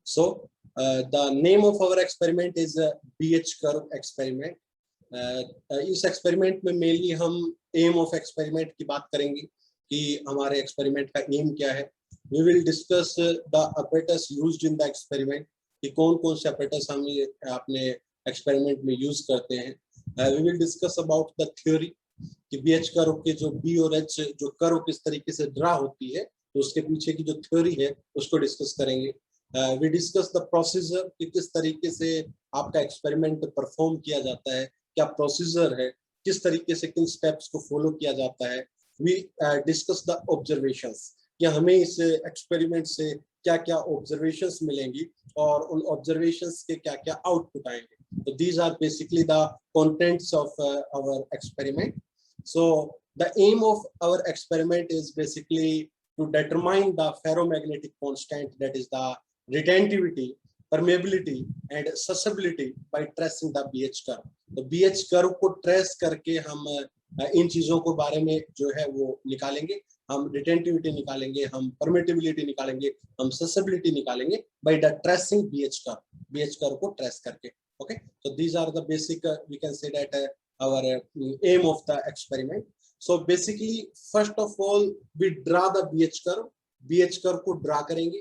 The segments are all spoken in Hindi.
So the name of our experiment is BH curve experiment. इस एक्सपेरिमेंट में मेनली हम एम ऑफ एक्सपेरिमेंट की बात करेंगे कि हमारे एक्सपेरिमेंट का एम क्या है. We will discuss the apparatus used in the experiment, कि कौन कौन से apparatus हम अपने एक्सपेरिमेंट में यूज करते हैं. We will discuss about the theory, कि बीएच कर्व के जो बी और एच जो कर्व किस तरीके से ड्रा होती है, तो उसके पीछे की जो थ्योरी है उसको डिस्कस करेंगे. वी डिस्कस द प्रोसीजर, कि किस तरीके से आपका एक्सपेरिमेंट परफॉर्म किया जाता है, क्या प्रोसीजर है, किस तरीके से किन स्टेप्स को फॉलो किया जाता है. वी डिस्कस द ऑब्जर्वेशंस, कि हमें इस एक्सपेरिमेंट से क्या क्या ऑब्जर्वेशंस मिलेंगी और उन ऑब्जर्वेशंस के क्या क्या आउटपुट आएंगे. तो these are basically the contents of our experiment. So the aim of our experiment is basically to determine the ferromagnetic constant, that is the retentivity, permeability and susceptibility by tracing the BH curve. तो BH curve को ट्रेस करके हम इन चीजों को बारे में जो है वो निकालेंगे. हम retentivity निकालेंगे, हम permeability निकालेंगे, हम susceptibility निकालेंगे by the tracing BH curve. BH curve को ट्रेस करके. Okay, so these are the basic we can say that our aim of the experiment. So basically first of all we draw the BH curve. BH curve को ड्रा करेंगे,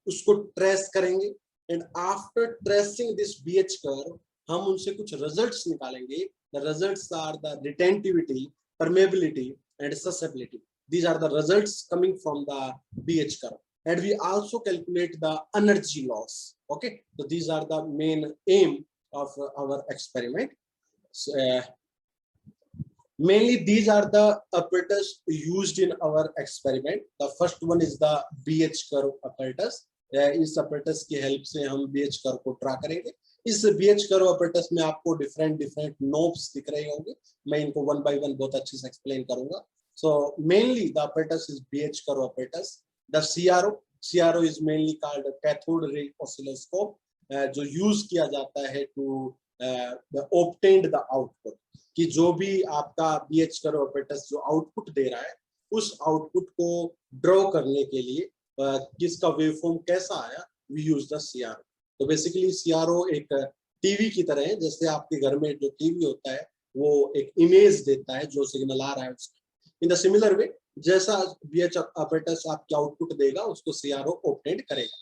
उसको ट्रेस करेंगे, and after tracing this BH curve हम उनसे कुछ results निकालेंगे. The results are the retentivity, permeability and susceptibility. These are the results coming from the BH curve, and we also calculate the energy loss. Okay, so these are the main aim of our experiment. So, mainly these are the apparatus used in our experiment. The first one is the BH curve apparatus. इस apparatus की help से हम BH curve को ड्रा करेंगे. इस BH curve apparatus में आपको different knobs दिख रहे होंगे. मैं इनको one by one बहुत अच्छे से explain करूंगा. So mainly the apparatus is BH curve apparatus. The CRO is mainly called cathode ray oscilloscope, जो use किया जाता है to obtain the output, कि जो भी आपका BH कर्व apparatus जो आउटपुट दे रहा है, उस आउटपुट को ड्रॉ करने के लिए किसका वेवफॉर्म कैसा आया, वी यूज द CRO. तो बेसिकली CRO एक टीवी की तरह है. जैसे आपके घर में जो टीवी होता है वो एक इमेज देता है जो सिग्नल आ रहा है उसका. इन द सिमिलर वे जैसा BH apparatus आपके आउटपुट देगा उसको CRO ऑब्टेन करेगा.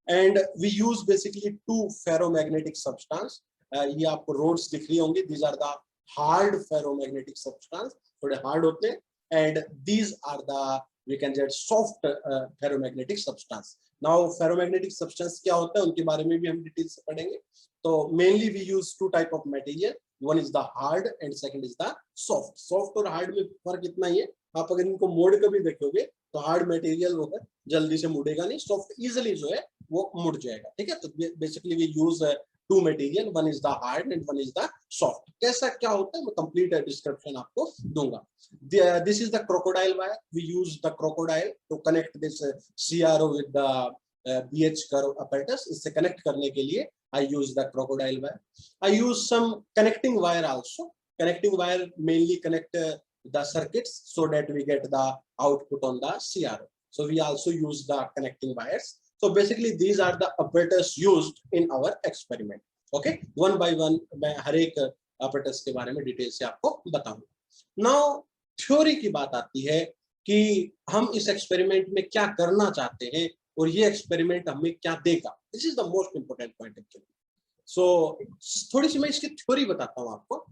And we use basically two ferromagnetic substance. ये आपको रोड्स दिख रही होंगी. These are the hard ferromagnetic substance, थोड़े हार्ड होते हैं. And these are the we can get soft ferromagnetic substance. Now ferromagnetic substance क्या होता है उनके बारे में भी हम डिटेल से पढ़ेंगे. तो mainly we use two type of material. One is the hard and second is the soft. Soft और हार्ड में फर्क इतना ही है, आप अगर इनको मोड़ कर भी देखोगे तो हार्ड मटेरियल वो जल्दी से मुड़ेगा नहीं, सॉफ्ट इजिली जो है वो मुड़ जाएगा. ठीक है, तो basically we use two material, one is the hard and one is the soft. कैसा क्या होता है मैं कंप्लीट डिस्क्रिप्शन आपको दूंगा. This is the crocodile wire. We use the crocodile to connect this CRO with the BH curve apparatus. इससे कनेक्ट करने के लिए I use the crocodile wire. I use some connecting wire also. Connecting wire mainly connect the circuits so that we get the output on the CRO. So we also use the connecting wires. So basically these are the apparatus used in our experiment. Okay, one by one मैं हर एक apparatus के बारे में डिटेल से आपको बताऊंगा. Now थ्योरी की बात आती है कि हम इस एक्सपेरिमेंट में क्या करना चाहते हैं और ये एक्सपेरिमेंट हमें क्या देगा. This is the most important point actually. So थोड़ी सी मैं इसकी थ्योरी बताता हूँ आपको.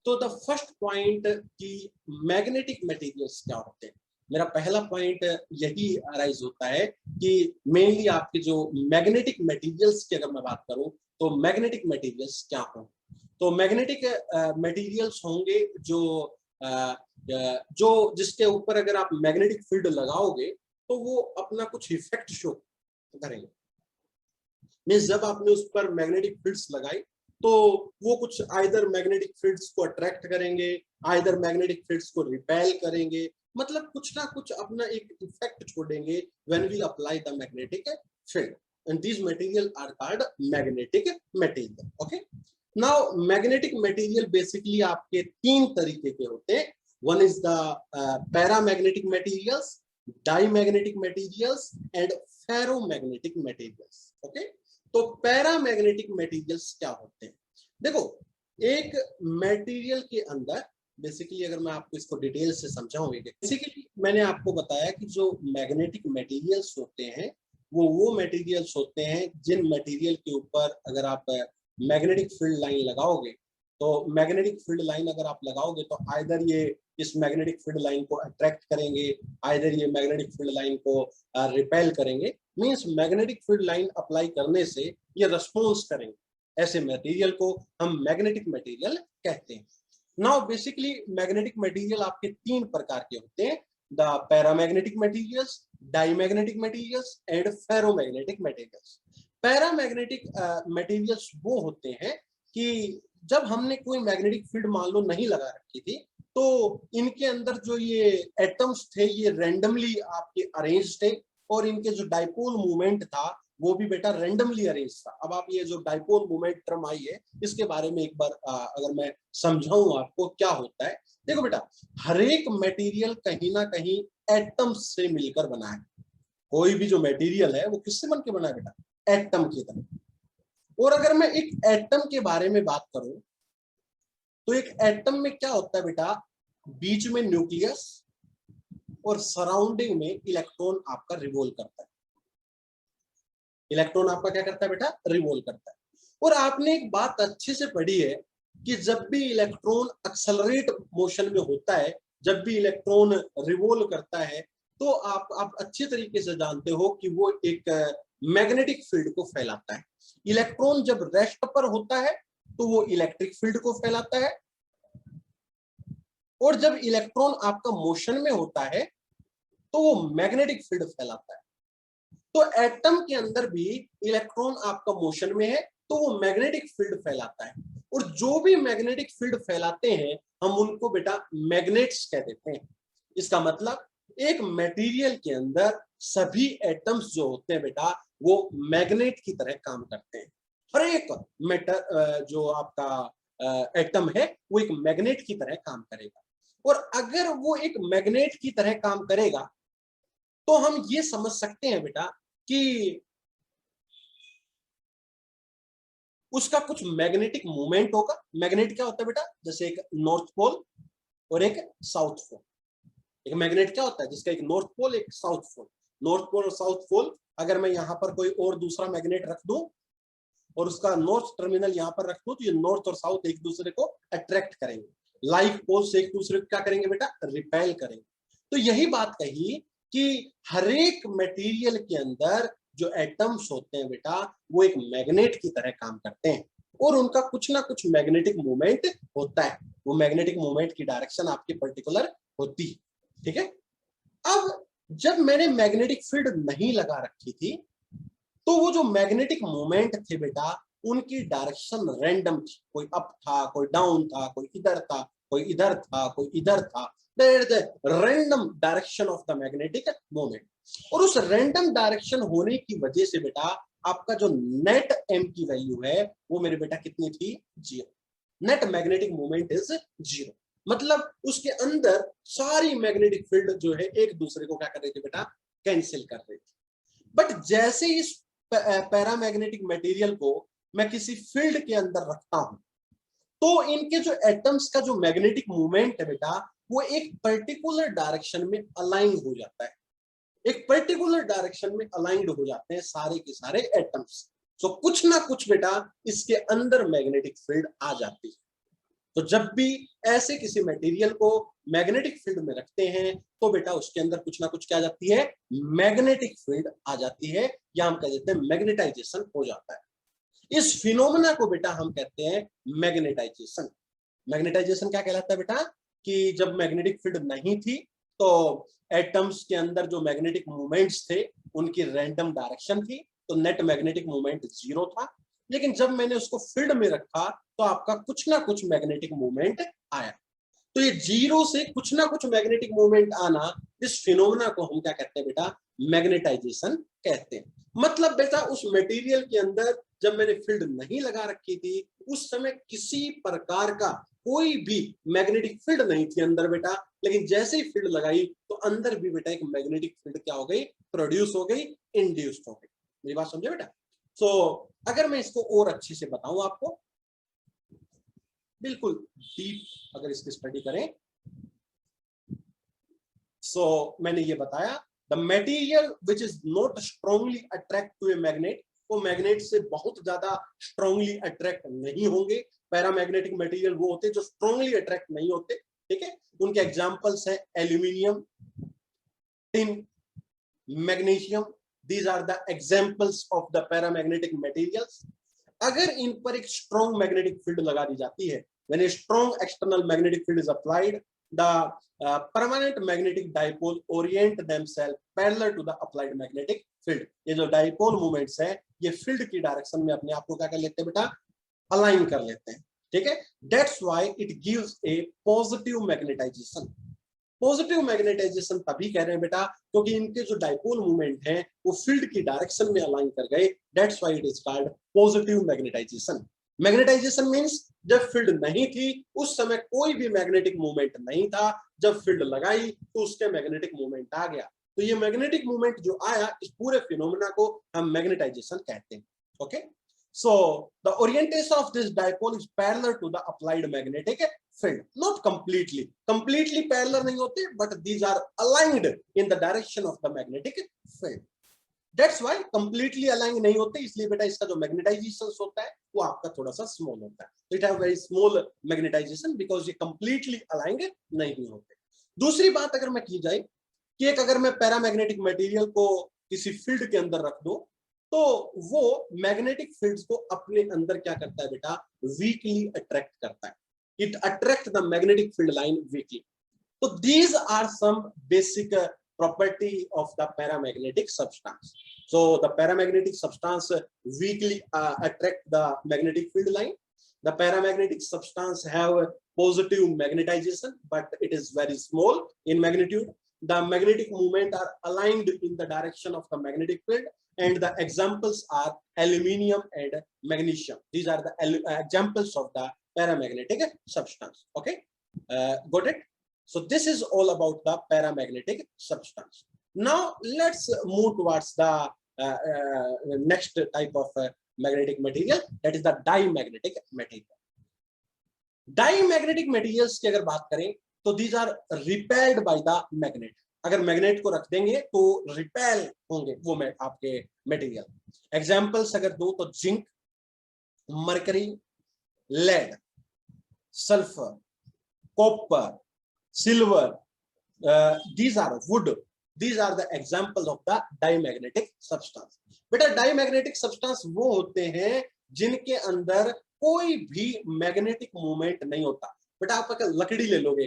तो द फर्स्ट पॉइंट कि मैग्नेटिक मटेरियल्स क्या होते हैं. मेरा पहला पॉइंट यही अराइज होता है कि मेनली आपके जो मैग्नेटिक मटेरियल्स की अगर मैं बात करूं तो मैग्नेटिक मटेरियल्स क्या हों. तो मैग्नेटिक मटेरियल्स होंगे जो जिसके ऊपर अगर आप मैग्नेटिक फील्ड लगाओगे तो वो अपना कुछ इफेक्ट शो करेंगे. मींस जब आपने उस पर मैग्नेटिक फील्ड्स लगाई तो वो कुछ आइदर मैग्नेटिक फील्ड्स को अट्रैक्ट करेंगे, आइदर मैग्नेटिक फील्ड्स को रिपेल करेंगे. मतलब कुछ ना कुछ अपना एक इफेक्ट छोड़ेंगे when we apply the magnetic field. And these material are called magnetic material. Okay, now magnetic material basically आपके तीन तरीके के होते हैं. One is the paramagnetic materials, diamagnetic materials and ferromagnetic materials. Okay, तो पैरामैग्नेटिक मटेरियल्स क्या होते हैं? देखो, एक मटेरियल के अंदर बेसिकली अगर मैं आपको इसको डिटेल से समझाऊंगी, बेसिकली मैंने आपको बताया कि जो मैग्नेटिक मटेरियल्स होते हैं वो मटेरियल्स होते हैं जिन मटेरियल के ऊपर अगर आप मैग्नेटिक फील्ड लाइन लगाओगे, तो मैग्नेटिक फील्ड लाइन अगर आप लगाओगे तो आइदर ये इस मैग्नेटिक फील्ड लाइन को अट्रैक्ट करेंगे, आइदर ये मैग्नेटिक फील्ड लाइन को रिपेल करेंगे। Means magnetic field line apply करने से ये रिस्पॉन्स करेंगे। ऐसे मटेरियल को हम मैग्नेटिक मटेरियल कहते हैं। नाउ बेसिकली मैग्नेटिक मटेरियल आपके तीन प्रकार के होते हैं, the paramagnetic materials, diamagnetic materials and ferromagnetic materials. Paramagnetic materials वो होते हैं कि जब हमने कोई मैग्नेटिक फील्ड मान लो नहीं लगा रखी थी, तो इनके अंदर जो ये एटम्स थे ये रैंडमली आपके अरेंज थे, और इनके जो डाइपोल मूवमेंट था वो भी बेटा रैंडमली अरेंज था। अब आप ये जो डाइपोल मूवमेंट टर्म आई है इसके बारे में एक बार अगर मैं समझाऊं आपको क्या होता है। देखो बेटा, हर एक मटेरियल कहीं ना कहीं एटम्स से मिलकर बना है। कोई भी जो मटेरियल है वो किससे बन के बना है बेटा? एटम की तरह। और अगर मैं एक एटम के बारे में बात करूं तो एक एटम में क्या होता है बेटा? बीच में न्यूक्लियस और सराउंडिंग में इलेक्ट्रॉन आपका रिवॉल्व करता है। इलेक्ट्रॉन आपका क्या करता है बेटा? रिवॉल्व करता है। और आपने एक बात अच्छे से पढ़ी है कि जब भी इलेक्ट्रॉन एक्सेलरेट मोशन में होता है, जब भी इलेक्ट्रॉन रिवॉल्व करता है, तो आप अच्छे तरीके से जानते हो कि वो एक मैग्नेटिक फील्ड को फैलाता है। इलेक्ट्रॉन जब रेस्ट पर होता है तो वो इलेक्ट्रिक फील्ड को फैलाता है, और जब इलेक्ट्रॉन आपका मोशन में होता है तो वो मैग्नेटिक फील्ड फैलाता है। तो एटम के अंदर भी इलेक्ट्रॉन आपका मोशन में है तो वो मैग्नेटिक फील्ड फैलाता है, और जो भी मैग्नेटिक फील्ड फैलाते हैं हम उनको बेटा मैग्नेट्स कह देते हैं। इसका मतलब एक मटेरियल के अंदर सभी एटम्स जो होते हैं बेटा वो मैग्नेट की तरह काम करते हैं। हर एक मेटर जो आपका एटम है वो एक मैग्नेट की तरह काम करेगा, और अगर वो एक मैग्नेट की तरह काम करेगा तो हम ये समझ सकते हैं बेटा कि उसका कुछ मैग्नेटिक मूवमेंट होगा। मैग्नेट क्या होता है बेटा? जैसे एक नॉर्थ पोल और एक साउथ पोल। एक मैग्नेट क्या होता है? जिसका एक नॉर्थ पोल एक साउथ पोल। नॉर्थ पोल और साउथ पोल, अगर मैं यहां पर कोई और दूसरा मैग्नेट रख दूं और उसका नॉर्थ टर्मिनल यहां पर रख दूं, तो ये नॉर्थ और साउथ एक दूसरे को अट्रैक्ट करेंगे। लाइक पोल से एक दूसरे को क्या करेंगे बेटा? रिपेल करेंगे। तो यही बात कही कि हर एक मटेरियल के अंदर जो एटम्स होते हैं बेटा वो एक मैग्नेट की तरह काम करते हैं, और उनका कुछ ना कुछ मैग्नेटिक मूवमेंट होता है। वो मैग्नेटिक मूवमेंट की डायरेक्शन आपकी पर्टिकुलर होती है। ठीक है। अब जब मैंने मैग्नेटिक फील्ड नहीं लगा रखी थी तो वो जो मैग्नेटिक मूवमेंट थे बेटा उनकी डायरेक्शन रैंडम थी। कोई अप था, कोई डाउन था, कोई इधर था, कोई इधर था, कोई इधर था। Random direction of the magnetic movement. और उस रैंडम डायरेक्शन होने की वजह से बेटा आपका जो नेट एम की वैल्यू है वो मेरे बेटा कितनी थी? 0। Net magnetic movement is 0। मतलब उसके अंदर सारी मैग्नेटिक फील्ड जो है एक दूसरे को क्या कर रही थी बेटा? कैंसिल कर रही थी। बट जैसे इस पैरामैग्नेटिक मटेरियल को मैं किसी फील्ड के अंदर रखता हूं तो इनके जो एटम्स का जो मैग्नेटिक मूवमेंट है बेटा वो एक पर्टिकुलर डायरेक्शन में अलाइन हो जाता है। एक पर्टिकुलर डायरेक्शन में अलाइंड हो जाते हैं सारे के सारे एटम्स। सो कुछ ना कुछ बेटा इसके अंदर मैग्नेटिक फील्ड आ जाती है। तो जब भी ऐसे किसी मटेरियल को मैग्नेटिक फील्ड में रखते हैं तो बेटा उसके अंदर कुछ ना कुछ क्या आ जाती है? मैग्नेटिक फील्ड आ जाती है, या हम कह देते हैं मैग्नेटाइजेशन हो जाता है। इस फिनोमेना को बेटा हम कहते हैं मैग्नेटाइजेशन। मैग्नेटाइजेशन क्या कहलाता है बेटा? कि जब मैग्नेटिक फील्ड नहीं थी तो एटम्स के अंदर जो मैग्नेटिक मूवमेंट्स थे उनकी रैंडम डायरेक्शन थी, तो नेट मैग्नेटिक मूवमेंट 0 था। लेकिन जब मैंने उसको फील्ड में रखा तो आपका कुछ ना कुछ मैग्नेटिक मूवमेंट आया। तो ये 0 से कुछ ना कुछ मैग्नेटिक मूवमेंट आना, इस फिनोमेना को हम क्या कहते हैं बेटा? मैग्नेटाइजेशन कहते हैं। मतलब बेटा उस मटेरियल के अंदर जब मैंने फील्ड नहीं लगा रखी थी उस समय किसी प्रकार का कोई भी मैग्नेटिक फील्ड नहीं थी अंदर बेटा, लेकिन जैसे ही फील्ड लगाई तो अंदर भी बेटा एक मैग्नेटिक फील्ड क्या हो गई, प्रोड्यूस हो गई, इंड्यूस्ड हो गई। मेरी बात समझे बेटा? सो अगर मैं इसको और अच्छे से बताऊं आपको, बिल्कुल डीप अगर इसकी स्टडी करें, सो मैंने ये बताया the material which is not strongly attract to a magnet, वो मैग्नेट से बहुत ज्यादा स्ट्रांगली अट्रैक्ट नहीं होंगे। पैरामैग्नेटिक मटेरियल वो होते हैं जो स्ट्रांगली अट्रैक्ट नहीं होते, ठीक है। उनके एग्जांपल्स है aluminium, tin, magnesium, these are the examples of the paramagnetic materials. अगर इन पर एक स्ट्रॉन्ग मैग्नेटिक फील्ड लगा दी जाती है, when a strong external magnetic field is applied, the permanent magnetic dipole orient themselves parallel to the applied magnetic field. ये जो डाइपोल मूवमेंट्स है ये फील्ड की डायरेक्शन में अपने आप को क्या कर लेते हैं बेटा, अलाइन कर लेते हैं, ठीक है। That's why it gives a positive magnetisation. Positive magnetisation तभी कह रहे हैं बेटा क्योंकि इनके जो डाइपोल मूवमेंट हैं वो फील्ड की डायरेक्शन में अलाइन कर गए। That's why it is called positive magnetisation. Magnetisation means जब फील्ड नहीं थी उस समय कोई भी मैग्नेटिक मूवमेंट नहीं था, जब फील्ड लगाई तो उसके मैग्नेटिक मूवमेंट आ गया। तो ये मैग्नेटिक मूवमेंट जो आया इस पूरे फिनोमेना को हम मैग्नेटाइजेशन कहते हैं, okay. So the orientation of this dipole is parallel to the applied magnetic field, not completely parallel नहीं होते, but these are aligned in the direction of the magnetic field. That's why completely aligned नहीं होते, इसलिए बेटा इसका जो मैग्नेटाइजेशन होता है वो आपका थोड़ा सा स्मॉल होता है। तो it have very small magnetisation because ये completely aligned नहीं होते। दूसरी बात अगर मैं की जाए कि एक अगर मैं पैरामैग्नेटिक मटेरियल को किसी फील्ड के अंदर रख दूं तो वो मैग्नेटिक फील्ड्स को अपने अंदर क्या करता है बेटा, वीकली अट्रैक्ट करता है। It attract the magnetic field line weakly. तो these are some basic property of the paramagnetic substance. So the paramagnetic substance weakly attract the magnetic field line. The paramagnetic substance have positive magnetization, but it is very small in magnitude. The magnetic movement are aligned in the direction of the magnetic field, and the examples are aluminium and magnesium. These are the examples of the paramagnetic substance. Okay, got it? So this is all about the paramagnetic substance. Now let's move towards the next type of magnetic material, that is the diamagnetic material. Diamagnetic materials की अगर बात करें तो these are repelled by the magnet. अगर मैग्नेट को रख देंगे तो रिपेल होंगे वो आपके मटेरियल। एग्जांपल्स अगर दो तो zinc, mercury, lead, sulphur, copper, silver, these are wood, these are the examples of the diamagnetic substance. बेटा डायमैग्नेटिक सब्सटेंस वो होते हैं जिनके अंदर कोई भी मैग्नेटिक मूवमेंट नहीं होता। बेटा आप अगर लकड़ी ले लोगे,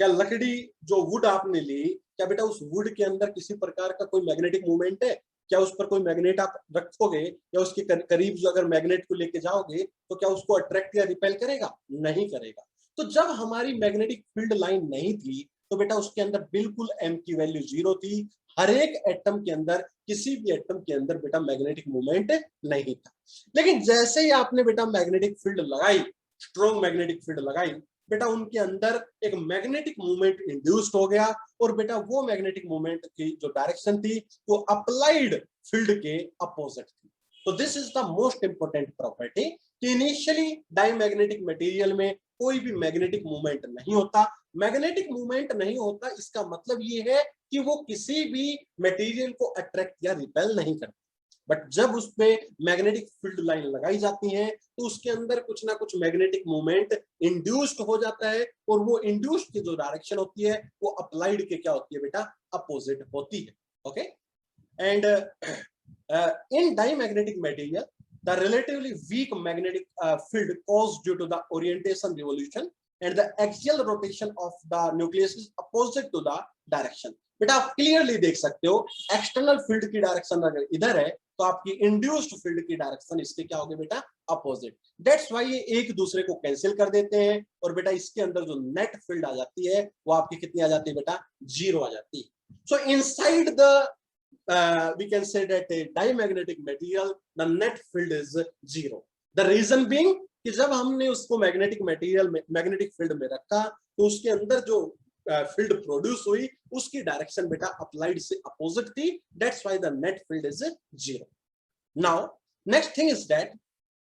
क्या लकड़ी जो वुड आपने ली, क्या बेटा उस वुड के अंदर किसी प्रकार का कोई मैग्नेटिक मूवमेंट है? क्या उस पर कोई मैग्नेट आप रखोगे या उसके करीब जो अगर मैग्नेट को लेके जाओगे तो क्या उसको अट्रैक्ट या रिपेल करेगा? नहीं करेगा। तो जब हमारी मैग्नेटिक फील्ड लाइन नहीं थी तो बेटा उसके अंदर बिल्कुल m की वैल्यू 0 थी। हर एक एटम के अंदर, किसी भी एटम के अंदर बेटा मैग्नेटिक मूवमेंट नहीं था। लेकिन जैसे ही आपने बेटा मैग्नेटिक फील्ड लगाई, स्ट्रॉन्ग मैग्नेटिक फील्ड लगाई, बेटा उनके अंदर एक मैग्नेटिक मूवमेंट इंड्यूस्ड हो गया और बेटा वो मैग्नेटिक मूवमेंट की जो डायरेक्शन थी वो अप्लाइड फील्ड के अपोजिट थी। तो this is the most important property कि इनिशियली डायमैग्नेटिक मटेरियल में कोई भी मैग्नेटिक मूवमेंट नहीं होता। मैग्नेटिक मूवमेंट नहीं होता इसका मतलब ये है कि वो किसी भी मटेरियल को अट्रैक्ट या रिपेल नहीं करता। बट जब उस पे मैग्नेटिक फील्ड लाइन लगाई जाती है तो उसके अंदर कुछ ना कुछ मैग्नेटिक मूवमेंट इंड्यूस्ड हो जाता है और वो इंड्यूस्ड की जो डायरेक्शन होती है वो अप्लाइड के क्या होती है बेटा, अपोजिट होती है। Okay, and in diamagnetic material the relatively weak magnetic field caused due to the orientation revolution and the axial rotation of the nucleus is opposite to the direction. बेटा आप क्लियरली देख सकते हो एक्सटर्नल फील्ड की डायरेक्शन अगर इधर है तो आपकी इंड्यूस्ड फील्ड की डायरेक्शन इसके क्या होगी बेटा, अपोजिट। दैट्स व्हाई ये एक दूसरे को कैंसिल कर देते हैं और बेटा इसके अंदर जो नेट फील्ड आ जाती है वो आपकी कितनी आ जाती है बेटा, 0 आ जाती है। सो inside the we can say that a diamagnetic material the net field is 0. The reason being कि जब हमने उसको मैग्नेटिक मटेरियल में, मैग्नेटिक फील्ड में रखा तो उसके अंदर जो फील्ड प्रोड्यूस हुई उसकी डायरेक्शन बेटा अप्लाइड से अपोजिट थी, that's why the net field is 0। Now next thing is that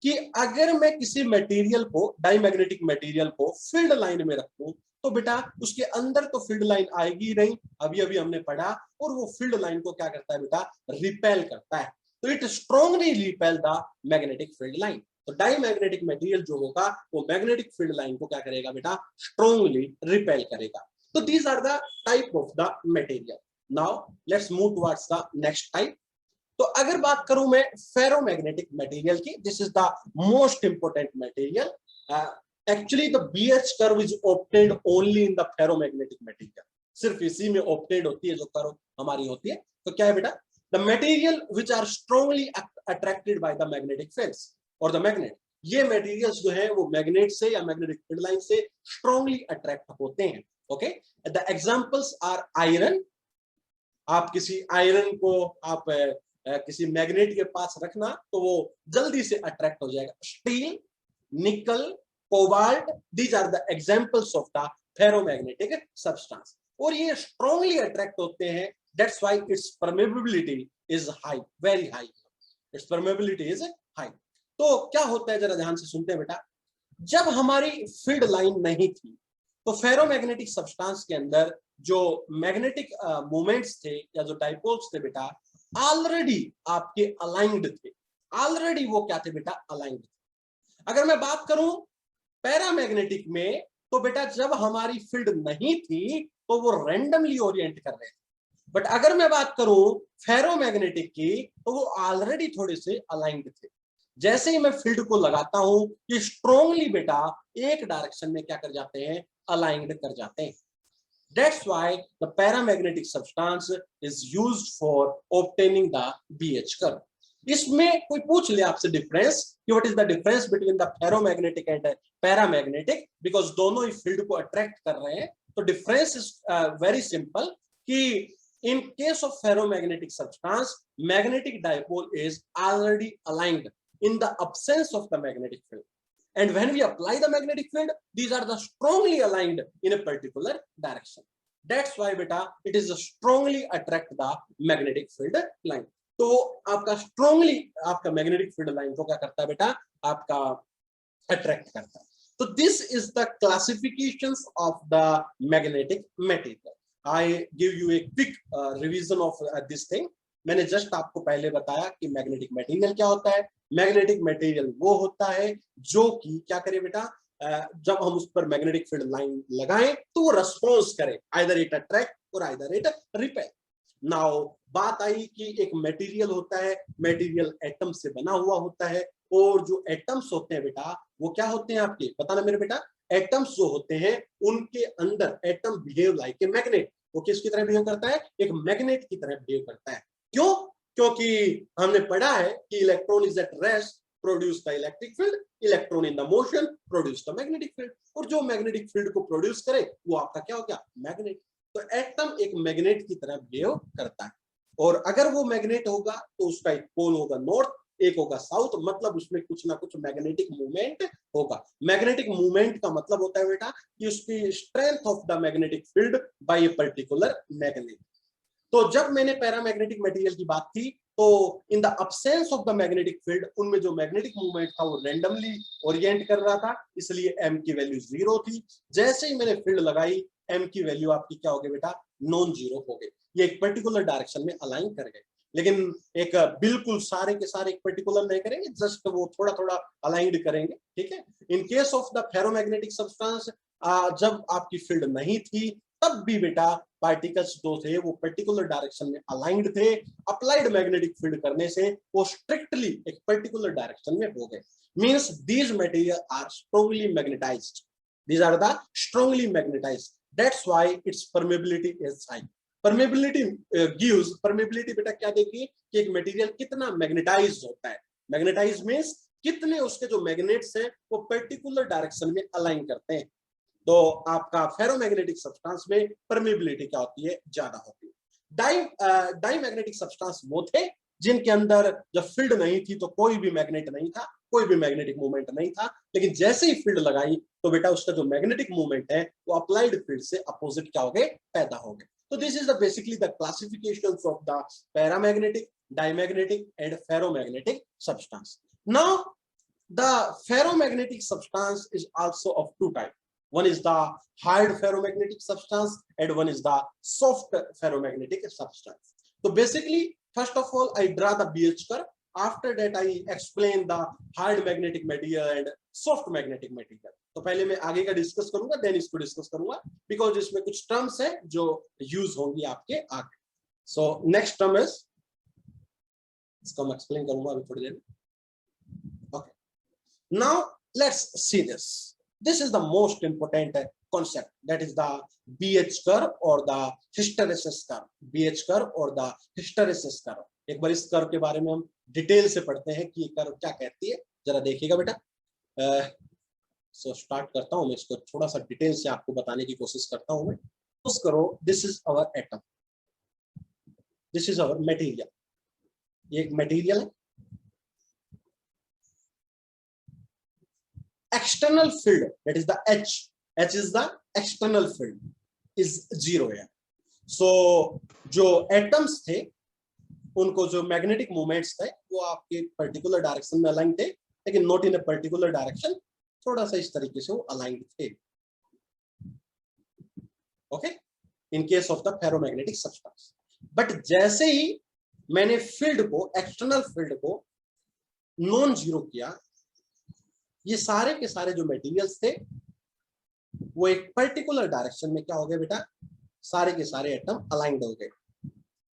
कि अगर मैं किसी मटेरियल को, डाईमैग्नेटिक मटेरियल को फील्ड लाइन में रखूं तो बेटा उसके अंदर तो फील्ड लाइन आएगी ही नहीं, अभी अभी हमने पढ़ा, और वो फील्ड लाइन को क्या करता है बेटा, रिपेल करता है। तो it strongly repel the magnetic field line. तो डाईमैग्नेटिक मटेरियल जो होगा वो मैग्नेटिक फील्ड लाइन को क्या करेगा बेटा, स्ट्रांगली रिपेल करेगा। तो these are the type of the material. Now let's move towards the next type. तो अगर बात करूं मैं फेरोमैग्नेटिक मटेरियल की, this is the most important material. Actually the BH curve is obtained only in the ferromagnetic material, सिर्फ इसी में ऑब्टेन्ड होती है जो कर्व हमारी होती है। तो क्या है बेटा, the material which are strongly attracted by the magnetic fields और द मैग्नेट, ये मटेरियल्स जो है वो मैग्नेट से या मैग्नेटिक फील्ड लाइन से स्ट्रांगली अट्रैक्ट होते हैं। Okay, the examples are iron, आप किसी आयरन को आप किसी मैग्नेट के पास रखना तो वो जल्दी से अट्रैक्ट हो जाएगा। Steel, nickel, cobalt, these are the examples of the ferromagnetic substance, और ये स्ट्रांगली अट्रैक्ट होते हैं, that's why its permeability is high, very high, its permeability is high. तो क्या होता है, जरा ध्यान से सुनते हैं बेटा, जब हमारी फील्ड लाइन नहीं थी तो फेरोमैग्नेटिक सब्सटेंस के अंदर जो मैग्नेटिक मोमेंट्स थे या जो डाइपोल्स थे बेटा, ऑलरेडी आपके अलाइंड थे, ऑलरेडी वो क्या थे बेटा, अलाइंड थे। अगर मैं बात करूं पैरामैग्नेटिक में तो बेटा जब हमारी फील्ड नहीं थी तो वो रैंडमली ओरिएंट कर रहे थे, बट अगर मैं बात करूं फेरोमैग्नेटिक की तो वो ऑलरेडी थोड़े से अलाइंड थे। जैसे ही मैं फील्ड को लगाता हूं ये स्ट्रांगली बेटा एक डायरेक्शन में क्या कर जाते हैं, अलाइंड कर जाते हैं। That's why the paramagnetic substance is used for obtaining the BH curve. इसमें कोई पूछ ले आपसे डिफरेंस कि what is the difference between the ferromagnetic and paramagnetic, because दोनों ही फील्ड को अट्रैक्ट कर रहे हैं। तो डिफरेंस इज वेरी सिंपल कि in case of ferromagnetic substance magnetic dipole is already aligned in the absence of the magnetic field, and when we apply the magnetic field these are the strongly aligned in a particular direction, that's why beta it is strongly attract the magnetic field line। तो आपका strongly आपका magnetic field line को क्या करता है बेटा, आपका attract करता है। तो this is the classifications of the magnetic material। I give you a quick revision of this thing। मैंने जस्ट आपको पहले बताया कि मैग्नेटिक मटेरियल क्या होता है। मैग्नेटिक मटेरियल वो होता है जो कि क्या करे बेटा, जब हम उस पर मैग्नेटिक फील्ड लाइन लगाएं तो वो रेस्पॉन्स करे, आइदर इट अट्रैक्ट और आइदर इट रिपेल। नाउ बात आई कि एक मटेरियल होता है, मटेरियल एटम से बना हुआ होता है, और जो एटम्स होते हैं बेटा वो क्या होते हैं आपके, पता ना मेरे बेटा, एटम्स जो होते हैं उनके अंदर atom behave like a magnet. वो किसकी तरह बिहेव करता है, एक मैग्नेट की तरह बिहेव करता है। क्यों, क्योंकि हमने पढ़ा है कि electron is at rest produce the electric field, electron in the motion produce the magnetic field, और जो मैग्नेटिक फील्ड को प्रोड्यूस करे वो आपका क्या हो गया, मैग्नेट। तो एटम एक मैग्नेट की तरह बिहेव करता है, और अगर वो मैग्नेट होगा तो उसका एक पोल होगा नॉर्थ, एक होगा साउथ, मतलब उसमें कुछ ना कुछ मैग्नेटिक मूवमेंट होगा। मैग्नेटिक मूवमेंट का मतलब होता है बेटा कि उसकी strength of the magnetic field by a particular magnet. तो जब मैंने पैरामैग्नेटिक मटेरियल की बात की तो in the absence of the magnetic field उनमें जो मैग्नेटिक मूवमेंट था वो रैंडमली ओरिएंट कर रहा था, इसलिए एम की वैल्यू 0 थी। जैसे ही मैंने फील्ड लगाई एम की वैल्यू आपकी क्या हो गई बेटा, नॉन जीरो हो गई, ये एक पर्टिकुलर डायरेक्शन में अलाइन कर गए। लेकिन एक बिल्कुल सारे के सारे एक पर्टिकुलर नहीं करेंगे, जस्ट वो थोड़ा थोड़ा अलाइंड करेंगे, ठीक है। In case of the ferromagnetic substance जब आपकी फील्ड नहीं थी तब भी बेटा पार्टिकल्स जो थे वो पर्टिकुलर डायरेक्शन में अलाइंड थे, अप्लाइड मैग्नेटिक फील्ड करने से वो स्ट्रिक्टली एक पर्टिकुलर डायरेक्शन में हो गए। Means these material are strongly magnetised, these are the strongly magnetised, that's why its permeability is high. Permeability gives, permeability बेटा क्या देगी कि एक मटेरियल कितना मैग्नेटाइज होता है। मैग्नेटाइज मींस कितने उसके जो मैग्नेट्स हैं वो पर्टिकुलर डायरेक्शन में अलाइन करते हैं। तो आपका फेरोमैग्नेटिक सब्सटेंस में परमेबिलिटी क्या होती है, ज्यादा होती है। डाईमैग्नेटिक सब्सटेंस वो थे जिनके अंदर जब फील्ड नहीं थी तो कोई भी मैग्नेट नहीं था, कोई भी मैग्नेटिक मूवमेंट नहीं था, लेकिन जैसे ही फील्ड लगाई तो बेटा उसका जो मैग्नेटिक मूवमेंट है वो अप्लाइड फील्ड से अपोजिट क्या हो गए, पैदा हो गए। तो this is the basically the classifications of the paramagnetic, diamagnetic and ferromagnetic substance. Now the ferromagnetic substance is also of two types. One is the hard ferromagnetic substance and one is the soft ferromagnetic substance. So basically, first of all, I draw the BH curve. After that, I explain the hard magnetic material and soft magnetic material. तो पहले मैं आगे का डिस्कस करूंगा, देन इसको डिस्कस करूंगा, बिकॉज इसमें कुछ टर्म्स है जो यूज होंगी आपके आगे। सो नेक्स्ट टर्म इज, इसको मैं एक्सप्लेन करूंगा अभी थोड़ी देर में। Now let's see this. This is the most important concept, that is the BH curve or the hysteresis curve. BH curve or the hysteresis curve. एक बार इस कर्व के बारे में हम डिटेल से पढ़ते हैं कि ये कर्व क्या कहती है, जरा देखिएगा बेटा। सो स्टार्ट करता हूं मैं इसको, थोड़ा सा डिटेल से आपको बताने की कोशिश करता हूं मैं। सपोज करो this is our atom, this is our material, ये एक मटेरियल है। External field, that is the H is the external field, is 0 है। so जो एटम्स थे उनको जो मैग्नेटिक मूवमेंट्स थे वो आपके पर्टिकुलर डायरेक्शन में अलाइन थे, लेकिन not in a particular direction, थोड़ा सा इस तरीके से वो अलाइन थे। Okay, in case of the ferromagnetic substance. But जैसे ही मैंने फील्ड को, एक्सटर्नल फील्ड को नॉन जीरो किया, ये सारे के सारे जो मटेरियल्स थे वो एक पर्टिकुलर डायरेक्शन में क्या हो गए बेटा, सारे के सारे एटम अलाइंड हो गए।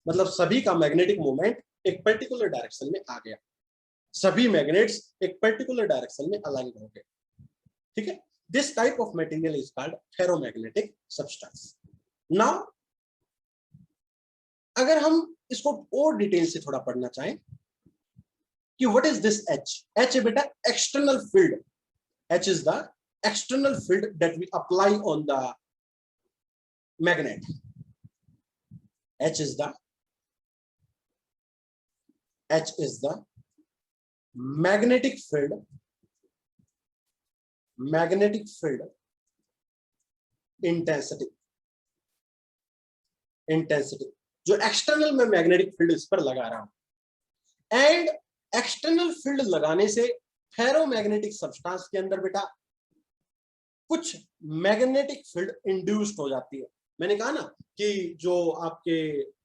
मतलब सभी का मैग्नेटिक मोमेंट एक पर्टिकुलर डायरेक्शन में आ गया, सभी मैग्नेट्स एक पर्टिकुलर डायरेक्शन में अलाइंड हो गए। ठीक है, this type of material is called ferromagnetic substance. Now अगर हम इसको और डिटेल से थोड़ा पढ़ना चाहें कि what is this H? H है बेटा external field. H is the external field that we apply on the magnet. H is the magnetic field, intensity, जो एक्सटर्नल में मैग्नेटिक फील्ड इस पर लगा रहा हूं। एंड एक्सटर्नल फील्ड लगाने से फेरोमैग्नेटिक सब्सटेंस के अंदर बेटा कुछ मैग्नेटिक फील्ड इंड्यूस्ड हो जाती है। मैंने कहा ना कि जो आपके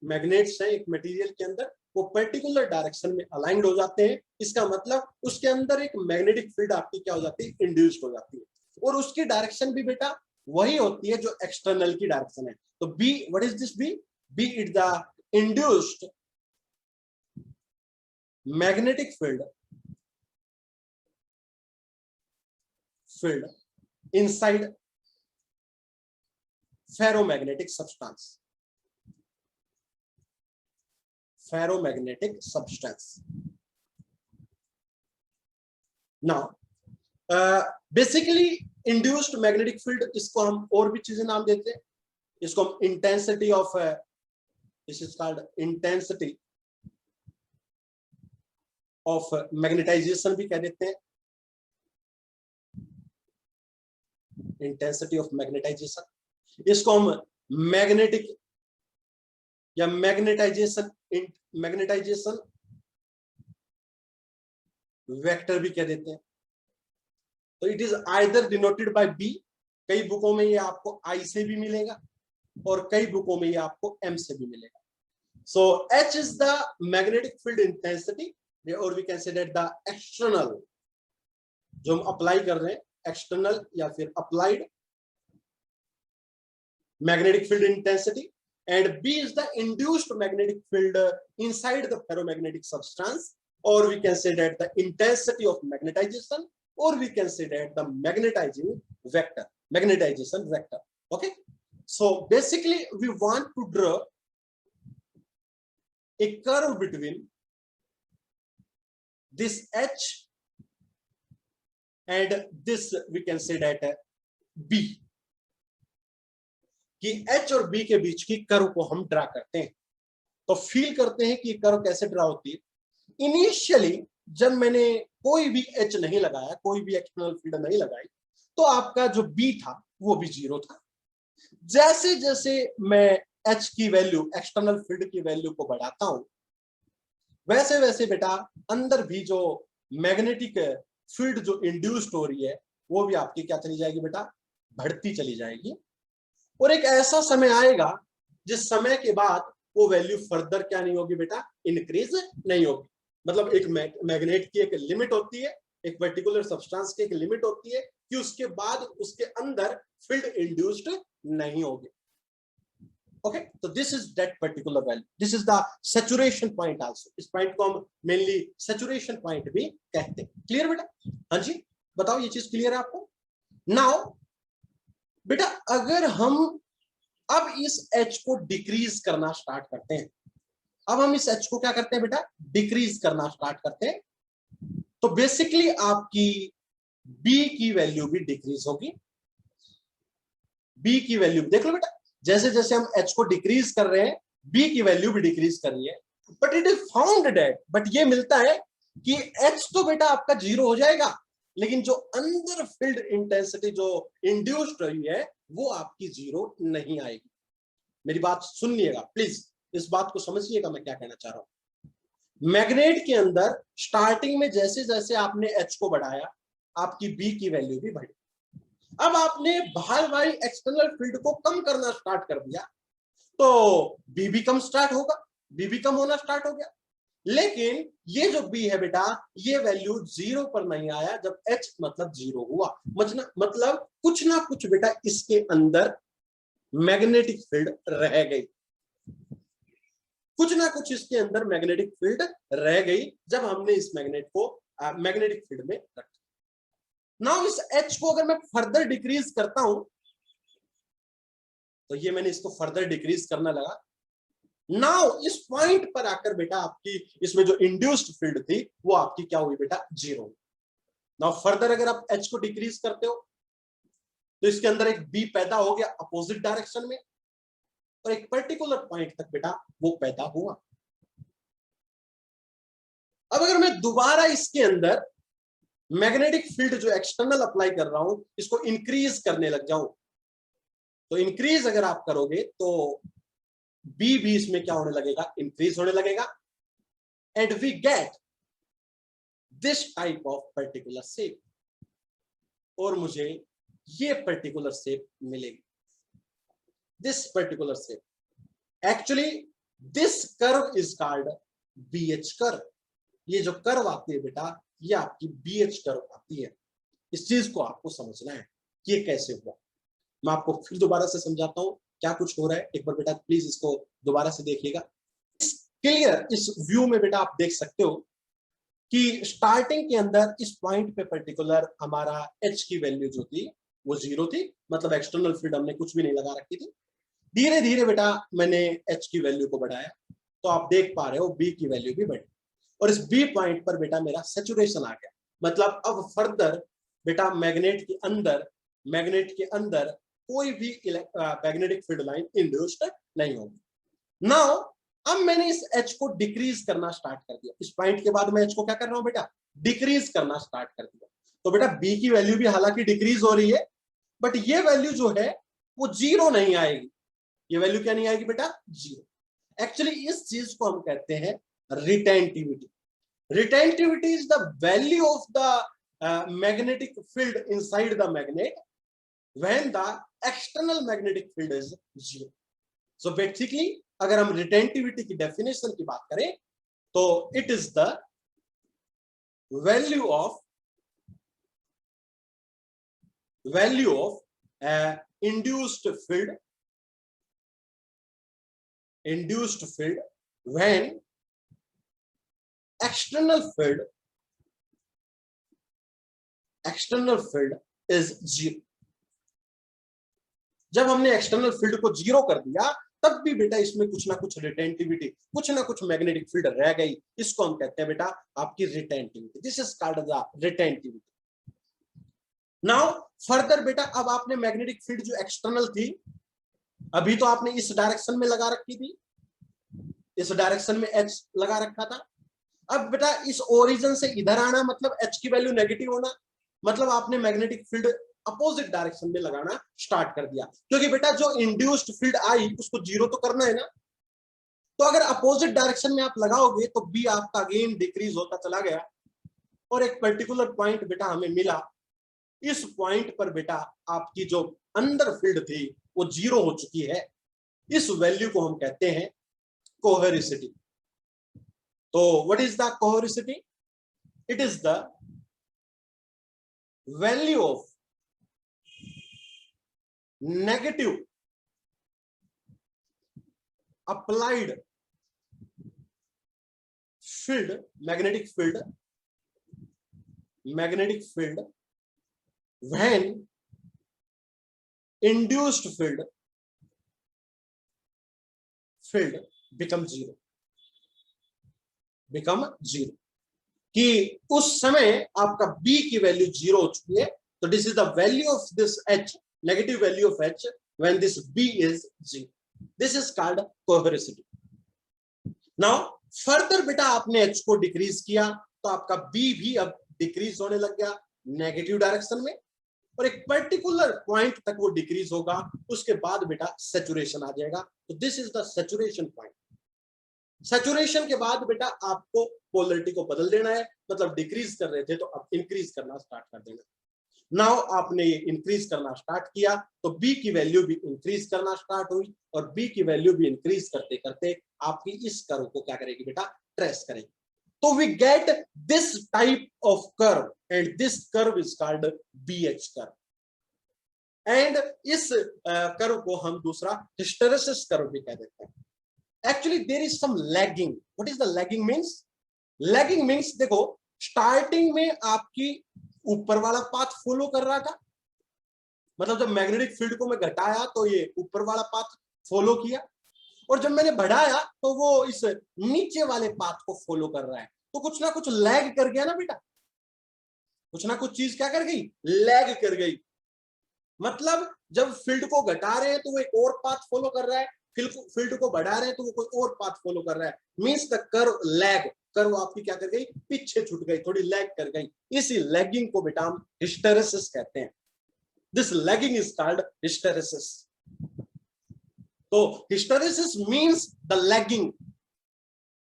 मैग्नेट्स हैं एक मटेरियल के अंदर, वो पर्टिकुलर डायरेक्शन में अलाइंड हो जाते हैं। इसका मतलब उसके अंदर एक मैग्नेटिक फील्ड आपकी क्या हो जाती है, इंड्यूस्ड हो जाती है, और उसकी डायरेक्शन भी बेटा वही होती है जो एक्सटर्नल की डायरेक्शन है। तो B, what is this B? B is the induced magnetic field inside ferromagnetic substance. Now basically induced magnetic field, इसको हम और भी चीजें नाम देते हैं। इसको हम intensity of this is called intensity of magnetization भी कह देते हैं। इंटेंसिटी ऑफ मैग्नेटाइजेशन, इसको हम मैग्नेटिक या मैग्नेटाइजेशन वेक्टर भी कह देते हैं। तो it is either denoted by B, कई बुकों में ये आपको आई से भी मिलेगा और कई बुकों में ये आपको एम से भी मिलेगा। So H is the magnetic field intensity, और we can say that the external, जो हम अप्लाई कर रहे हैं एक्सटर्नल या फिर applied magnetic field intensity, and B is the induced magnetic field inside the ferromagnetic substance, or we can say that the intensity of magnetization, or we can say that the magnetization vector. Okay, so basically we want to draw a curve between this H and this, we can say that B, कि H और B के बीच की कर्व को हम ड्रा करते हैं। तो फील करते हैं कि ये कर्व कैसे ड्रा होती है। इनिशियली जब मैंने कोई भी एच नहीं लगाया, कोई भी एक्सटर्नल फील्ड नहीं लगाई, तो आपका जो बी था वो भी 0 था। जैसे जैसे मैं एच की वैल्यू, एक्सटर्नल फील्ड की वैल्यू को बढ़ाता हूं, वैसे वैसे बेटा अंदर भी जो मैग्नेटिक फील्ड जो इंड्यूस्ड हो रही है वो भी आपकी क्या चली जाएगी बेटा, बढ़ती चली जाएगी। और एक ऐसा समय आएगा जिस समय के बाद वो वैल्यू फर्दर क्या नहीं होगी बेटा, इंक्रीज नहीं होगी। मतलब एक मैग्नेट की एक लिमिट होती है, एक पर्टिकुलर सब्सटेंस की एक लिमिट होती है कि उसके बाद उसके अंदर फील्ड इंड्यूस्ड नहीं होगी। ओके, तो this is that particular value, this is the saturation point also. इस पॉइंट को हम मेनली सैचुरेशन पॉइंट भी कहते हैं। क्लियर बेटा? हाँ जी, बताओ ये चीज क्लियर है आपको? नाउ बेटा अगर हम अब इस H को डिक्रीज करना स्टार्ट करते हैं, अब हम इस H को क्या करते हैं बेटा, डिक्रीज करना स्टार्ट करते हैं, तो बेसिकली आपकी B की वैल्यू भी डिक्रीज होगी। B की वैल्यू देख लो बेटा, जैसे जैसे हम H को डिक्रीज कर रहे हैं B की वैल्यू भी डिक्रीज कर रही है। But it is found that, but ये मिलता है कि H तो बेटा आपका 0 हो जाएगा, लेकिन जो अंदर फील्ड इंटेंसिटी जो इंड्यूस्ड रही है वो आपकी 0 नहीं आएगी। मेरी बात सुनिएगा प्लीज, इस बात को समझिएगा मैं क्या कहना चाह रहा हूं। मैग्नेट के अंदर स्टार्टिंग में जैसे जैसे आपने H को बढ़ाया, आपकी B की वैल्यू भी बढ़ी। अब आपने बाहर वाली एक्सटर्नल फील्ड को कम करना स्टार्ट कर दिया, तो B भी कम स्टार्ट होगा, B भी कम होना स्टार्ट हो गया। लेकिन ये जो B है बेटा, ये वैल्यू 0 पर नहीं आया जब H मतलब 0 हुआ। मतलब कुछ ना कुछ बेटा इसके अंदर मैग्नेटिक फील्ड रह गई, कुछ ना कुछ इसके अंदर मैग्नेटिक फील्ड रह गई जब हमने इस मैग्नेट को मैग्नेटिक फील्ड में रखा। नाउ इस H को अगर मैं फर्दर डिक्रीज करता हूं, तो ये मैंने इसको फर्दर डिक्रीज करना लगा। नाउ इस पॉइंट पर आकर बेटा आपकी इसमें जो इंड्यूस्ड फील्ड थी वो आपकी क्या हुई बेटा, 0। नाउ फर्दर अगर आप H को डिक्रीज करते हो तो इसके अंदर एक B पैदा हो गया अपोजिट डायरेक्शन में, और एक पर्टिकुलर पॉइंट तक बेटा वो पैदा हुआ। अब अगर मैं दोबारा इसके अंदर मैग्नेटिक फील्ड जो एक्सटर्नल अप्लाई कर रहा हूं इसको इंक्रीज करने लग जाऊं, तो इंक्रीज अगर आप करोगे तो बी भी इसमें क्या होने लगेगा, इंक्रीज होने लगेगा, and we get this type of particular shape, और मुझे ये पर्टिकुलर शेप मिलेगी, this particular shape. Actually this curve is called BH curve. ये जो कर्व आती है बेटा ये आपकी BH कर्व आती है। इस चीज को आपको समझना है कि ये कैसे हुआ। मैं आपको फिर दोबारा से समझाता हूं क्या कुछ हो रहा है, एक बार बेटा प्लीज इसको दोबारा से देखिएगा। क्लियर, इस व्यू में बेटा आप देख सकते हो कि स्टार्टिंग के अंदर इस पॉइंट पे पर्टिकुलर हमारा H की वैल्यू जो थी वो 0 थी, मतलब एक्सटर्नल फील्ड हमने कुछ भी नहीं लगा रखी थी। धीरे धीरे बेटा मैंने H की वैल्यू को बढ़ाया, तो आप देख पा रहे हो B की वैल्यू भी बढ़ी, और इस B पॉइंट पर बेटा मेरा सैचुरेशन आ गया। मतलब अब फर्दर बेटा मैग्नेट के अंदर कोई भी मैग्नेटिक फील्ड लाइन इंड्यूस्ड नहीं होगी। नाउ अब मैंने इस H को डिक्रीज करना स्टार्ट कर दिया, इस पॉइंट के बाद मैं H को क्या कर रहा हूं बेटा, डिक्रीज करना स्टार्ट कर दिया। तो बेटा B की वैल्यू भी हालांकि डिक्रीज हो रही है, बट ये वैल्यू जो है वो 0 नहीं आएगी। ये वैल्यू क्या नहीं आएगी बेटा, 0। एक्चुअली इस चीज को हम कहते हैं retentivity. Retentivity is the value of the magnetic field inside the magnet when the external magnetic field is 0। So basically अगर हम रिटेंटिविटी की डेफिनेशन की बात करें तो it is the value of induced field when external field is 0। जब हमने एक्सटर्नल फील्ड को 0 कर दिया तब भी बेटा इसमें कुछ ना कुछ रिटेंटिविटी, कुछ ना कुछ मैग्नेटिक फील्ड रह गई, इसको हम कहते हैं बेटा आपकी retentivity. This is called the retentivity. Now further बेटा अब आपने मैग्नेटिक फील्ड जो एक्सटर्नल थी, अभी तो आपने इस डायरेक्शन में लगा रखी थी, इस डायरेक्शन में एच लगा रखा था। अब बेटा इस ओरिजिन से इधर आना मतलब एच की वैल्यू नेगेटिव होना, मतलब आपने मैग्नेटिक फील्ड अपोजिट डायरेक्शन में लगाना स्टार्ट कर दिया, क्योंकि बेटा जो इंड्यूस्ड फील्ड आई उसको जीरो तो करना है ना। तो अगर अपोजिट डायरेक्शन में आप लगाओगे तो बी आपका अगेन डिक्रीज होता चला गया, और एक पर्टिकुलर पॉइंट बेटा हमें मिला। इस पॉइंट पर बेटा आपकी जो अंदर फील्ड थी वो जीरो हो चुकी है। इस वैल्यू को हम कहते हैं कोहेरिसिटी। तो what is the coercivity? It is the value of negative applied field, magnetic field when induced field become zero, कि उस समय आपका B की वैल्यू जीरो हो चुकी है। तो this is the value of this H, negative value of H when this B is zero. This is called coherency. Now further बेटा आपने H को डिक्रीज किया तो आपका B भी अब डिक्रीज होने लग गया नेगेटिव डायरेक्शन में, और एक पर्टिकुलर पॉइंट तक वो डिक्रीज होगा, उसके बाद बेटा सैचुरेशन आ जाएगा। तो this is the saturation point. Saturation के बाद बेटा आपको पोलरिटी को बदल देना है, मतलब डिक्रीज कर रहे थे तो अब इंक्रीज करना स्टार्ट कर देना। नाउ आपने ये इंक्रीज करना स्टार्ट किया तो बी की वैल्यू भी इंक्रीज करना स्टार्ट हुई, और बी की वैल्यू भी इंक्रीज करते करते आपकी इस कर्व को क्या करेगी बेटा, ट्रेस करेगी। तो we get this type of curve and this curve is called BH curve, and इस कर्व को हम दूसरा हिस्टेरेसिस कर्व भी कह देते हैं। Actually there is some lagging. What is the lagging means? Lagging means देखो, स्टार्टिंग में आपकी ऊपर वाला पाथ फॉलो कर रहा था, मतलब जब मैग्नेटिक फील्ड को मैं घटाया तो ये ऊपर वाला पाथ फॉलो किया, और जब मैंने बढ़ाया तो वो इस नीचे वाले पाथ को फॉलो कर रहा है। तो कुछ ना कुछ लैग कर गया ना बेटा, कुछ ना कुछ चीज क्या कर गई, लैग कर गई। मतलब जब फील्ड को घटा रहे हैं तो वो एक और पाथ फॉलो कर रहा है, फील्ड को बढ़ा रहे हैं तो वो कोई और पाथ फॉलो कर रहा है। Means the curve lag, curve आपकी क्या कर गई, पीछे छूट गई, थोड़ी लैग कर गई। इसी लैगिंग को बेटा हम हिस्टेरेसिस कहते हैं। This lagging is called hysteresis. तो hysteresis means the lagging.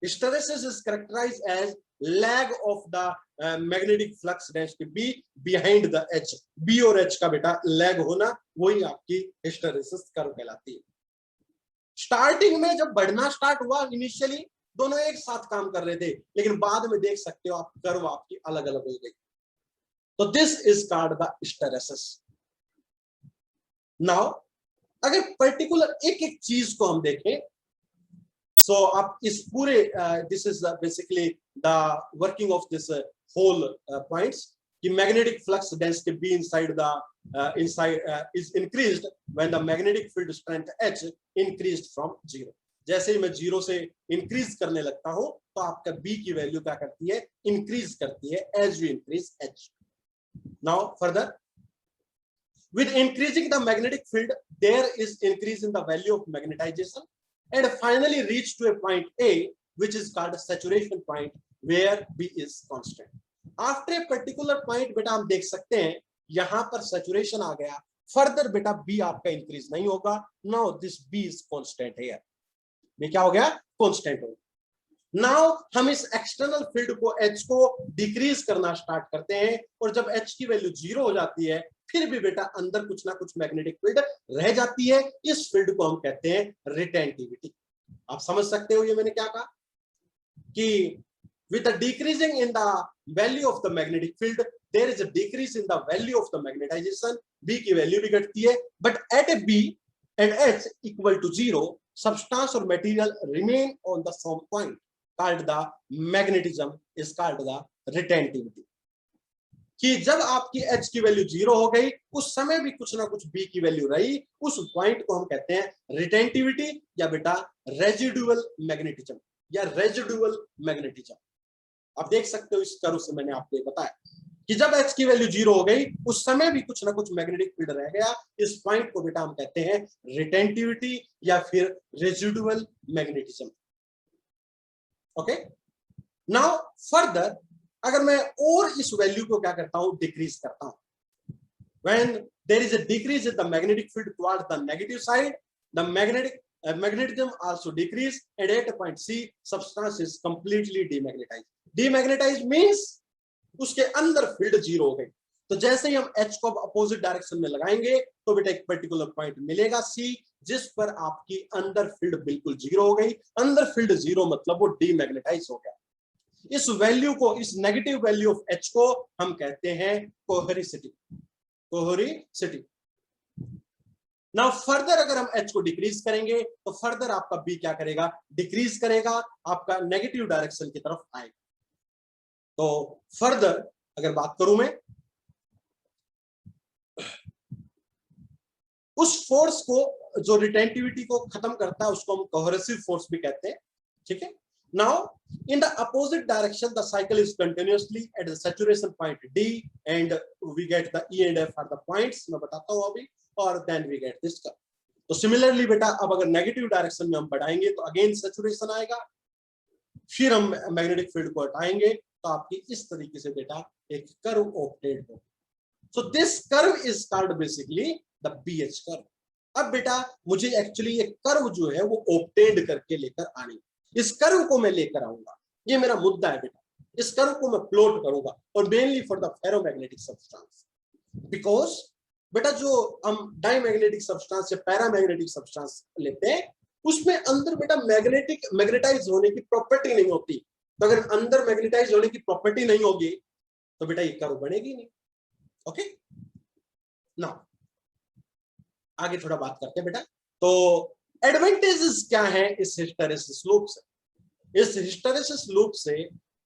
Hysteresis is characterized as lag of the magnetic flux density B behind the H. B और H का बेटा lag होना, वही आपकी hysteresis कर्व कहलाती है। स्टार्टिंग में जब बढ़ना स्टार्ट हुआ, इनिशियली दोनों एक साथ काम कर रहे थे, लेकिन बाद में देख सकते हो आप कर्व आपकी अलग अलग हो गई। तो this is called the hysteresis. Now अगर पर्टिकुलर एक एक चीज को हम देखें, सो आप इस पूरे this is basically the working of this whole points, कि magnetic flux density B inside the is increased when the magnetic field strength H increased from zero. जैसे ही मैं जीरो से इंक्रीज करने लगता हूं तो आपका बी की वैल्यू क्या करती है, इंक्रीज करती है as you increase H. Now further, with increasing the magnetic field, there is increase in the value of magnetization, and finally reach to a point A, which is called a saturation point, where B is constant. After a particular point, बेटा हम देख सकते हैं यहां पर saturation आ गया, further बेटा B आपका increase नहीं होगा. Now this B is constant here. ये क्या हो गया, constant हो गया. नाउ हम इस एक्सटर्नल फील्ड को H को डिक्रीज करना स्टार्ट करते हैं, और जब H की वैल्यू जीरो हो जाती है फिर भी बेटा अंदर कुछ ना कुछ मैग्नेटिक फील्ड रह जाती है. इस फील्ड को हम कहते हैं रिटेंटिविटी. आप समझ सकते हो ये मैंने क्या कहा, कि with the decreasing in the value of the magnetic field, there is a decrease in the value of the magnetization. B की वैल्यू भी घटती है, but at a B and H equal to zero, substance or material remain on the same point, called the magnetism is called the retentivity. कि जब आपकी H की वैल्यू जीरो हो गई, उस समय भी कुछ ना कुछ B की वैल्यू रही, उस पॉइंट को हम कहते हैं रिटेंटिविटी, या बेटा रेजिडुअल मैग्नेटिज्म, या रेजिडुअल मैग्नेटिज्म. आप देख सकते हो इस कर्व से मैंने आपको बताया कि जब H की वैल्यू जीरो हो गई, उस समय भी कुछ ना कुछ मैग्नेटिक फील्ड रह गया. इस पॉइंट को बेटा हम कहते हैं रिटेंटिविटी या फिर residual magnetism. Okay, now further अगर मैं और इस वैल्यू को क्या करता हूं, डिक्रीज करता हूं, when there is a decrease in the magnetic field towards the negative side, the magnetism also decrease, and at a point C substance is completely demagnetized. Demagnetized means उसके अंदर फील्ड जीरो हो गई। तो जैसे ही हम H को अपोजिट डायरेक्शन में लगाएंगे तो बेटा एक पर्टिकुलर पॉइंट मिलेगा C, जिस पर आपकी अंदर फील्ड बिल्कुल जीरो हो गई। अंदर फील्ड जीरो मतलब वो डीमैग्नेटाइज हो गया। इस वैल्यू को, इस नेगेटिव वैल्यू ऑफ H को हम कहते हैं कोहेरिसिटी, कोहेरिसिटी। नाउ फर्दर अगर हम H को डिक्रीज करेंगे तो फर्दर आपका B क्या करेगा, डिक्रीज करेगा, आपका नेगेटिव डायरेक्शन की तरफ आएगा। तो फर्दर अगर बात करूं मैं, उस फोर्स को जो रिटेंटिविटी को खत्म करता है उसको हम कोहेरेसिव फोर्स भी कहते हैं, ठीक है। Now in the opposite direction the cycle is continuously at the saturation point D and we get the E and F are the points, मैं बताता हूं अभी, और then we get this curve. तो सिमिलरली बेटा अब अगर नेगेटिव डायरेक्शन में हम बढ़ाएंगे तो अगेन सैचुरेशन आएगा, फिर हम मैग्नेटिक फील्ड को हटाएंगे तो आपकी इस तरीके से बेटा एक कर्व ऑब्टेन हो। So this curve is called basically the BH curve. अब बेटा मुझे एक्चुअली ये कर्व जो है वो ऑब्टेन करके लेकर आनी, इस कर्व को मैं लेकर आऊंगा, ये मेरा मुद्दा है बेटा। इस कर्व को मैं प्लॉट करूंगा और mainly for the ferromagnetic substance, because बेटा जो हम डायमैग्नेटिक सब्सटेंस या पैरामैग्नेटिक सब्सटेंस लेते हैं उसमें अंदर बेटा मैग्नेटाइज होने की प्रॉपर्टी नहीं होती। तो अगर अंदर मैग्नेटाइज होने की प्रॉपर्टी नहीं होगी तो बेटा ये कर्व बनेगी नहीं। ओके, नाउ आगे थोड़ा बात करते हैं बेटा। तो एडवांटेजेस क्या है इस हिस्टैरिसीस लूप से? इस हिस्टैरिसीस लूप से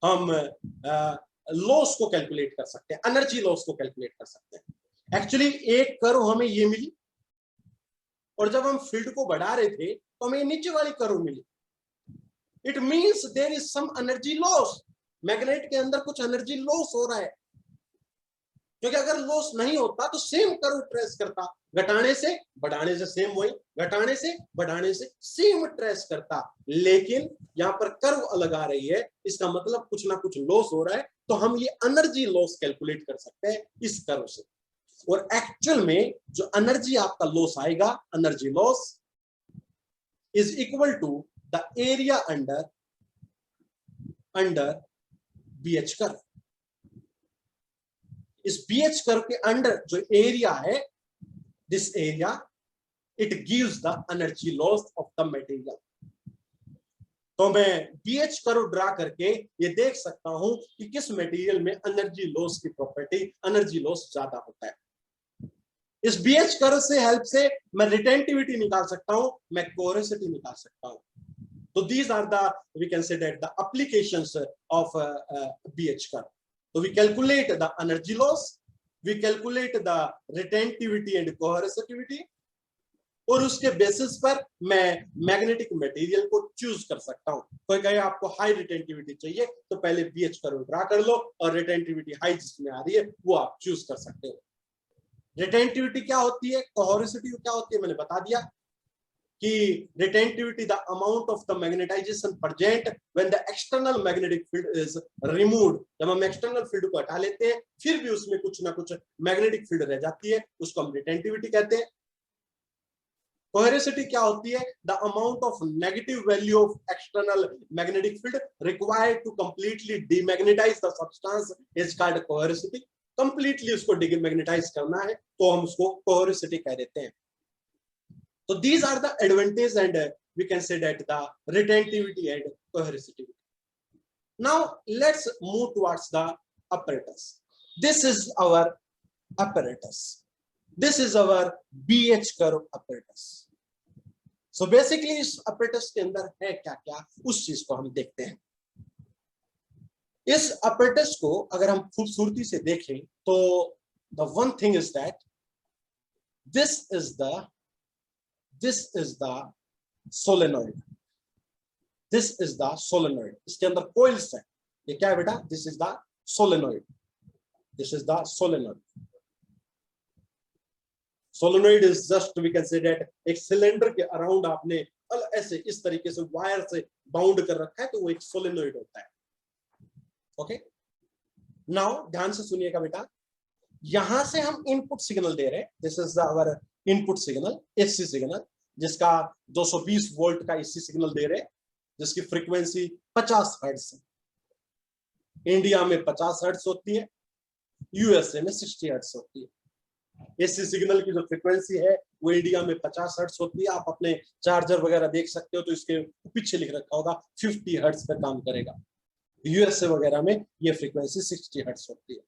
हम लॉस को कैलकुलेट कर सकते हैं, एनर्जी लॉस को कैलकुलेट कर सकते हैं। एक्चुअली एक कर्व हमें ये मिली और जब हम फील्ड को बढ़ा रहे थे तो हमें नीचे वाली कर्व मिली। It means there is some energy loss, magnet के अंदर कुछ एनर्जी लॉस हो रहा है, क्योंकि अगर लॉस नहीं होता तो सेम कर्व ट्रेस करता, घटाने से बढ़ाने से सेम वही, घटाने से बढ़ाने से सेम ट्रेस करता। लेकिन यहाँ पर कर्व अलग आ रही है, इसका मतलब कुछ ना कुछ लॉस हो रहा है, तो हम ये एनर्जी लॉस कैलकुलेट कर सकते हैं इस कर्व से। और एक्चुअल में जो एनर्जी आपका लॉस आएगा, energy loss is equal to the area under BH curve. इस BH कर्व के अंडर जो एरिया है, this area it gives the energy loss of the material. तो मैं BH कर्व ड्रा करके ये देख सकता हूं कि किस मटेरियल में एनर्जी लॉस की प्रॉपर्टी, एनर्जी लॉस ज्यादा होता है। इस BH कर्व से हेल्प से मैं रिटेंटिविटी निकाल सकता हूं, मैं कोहेरेसिटी निकाल सकता हूं। तो these are the, we can say that the applications of BH curve. So we calculate the energy loss, we calculate the retentivity and coercitivity, और उसके बेसिस पर मैं मैग्नेटिक मटेरियल को चूज कर सकता हूं। कोई कहे आपको हाई रिटेंटिविटी चाहिए तो पहले BH कर्व ड्रा कर लो और रिटेंटिविटी हाई जिसमें आ रही है वो आप चूज कर सकते हो। रिटेंटिविटी क्या होती है, कोहेरेसिटी क्या होती है, मैंने बता दिया कि retentivity the amount of the magnetization present when the external magnetic field is removed. जब हम एक्सटर्नल फील्ड को हटा लेते हैं फिर भी उसमें कुछ ना कुछ मैग्नेटिक फील्ड रह जाती है, उसको हम रिटेंटिविटी कहते हैं। कोहेरेसिटी क्या होती है, the amount of negative value of external magnetic field required to completely demagnetize the substance is called coercivity. Completely उसको डीमैग्नेटाइज करना है तो हम उसको कोहेरेसिटी कह देते हैं। So these are the advantages and we can say that the retentivity and coherency. Now let's move towards the apparatus. This is our apparatus. This is our BH curve apparatus. So basically इस apparatus के अंदर है क्या क्या, उस चीज को हम देखते हैं। इस apparatus को अगर हम खूबसूरती से देखें तो the one thing is that this is the solenoid. This is the solenoid. इसके अंदर coils है। ये क्या है बेटा? This is the solenoid. This is the solenoid. Solenoid is just, we can say that एक सिलेंडर के अराउंड आपने ऐसे इस तरीके से वायर से बाउंड कर रखा है, तो वो एक सोलेनोइड होता है। ओके, नाउ ध्यान से सुनिएगा बेटा, यहां से हम इनपुट सिग्नल दे रहे हैं, this is our input signal, AC signal, जिसका 220 वोल्ट का एसी सिग्नल दे रहे हैं, जिसकी फ्रीक्वेंसी 50 हर्ट्ज है। इंडिया में 50 हर्ट्ज होती है, यूएसए में 60 हर्ट्ज होती है। एसी सिग्नल की जो फ्रीक्वेंसी है वो इंडिया में 50 हर्ट्ज होती है। आप अपने चार्जर वगैरह देख सकते हो तो इसके पीछे लिख रखा होगा 50 हर्ट्ज पे काम करेगा। यूएसए वगैरह में ये फ्रीक्वेंसी 60 हर्ट्ज होती है।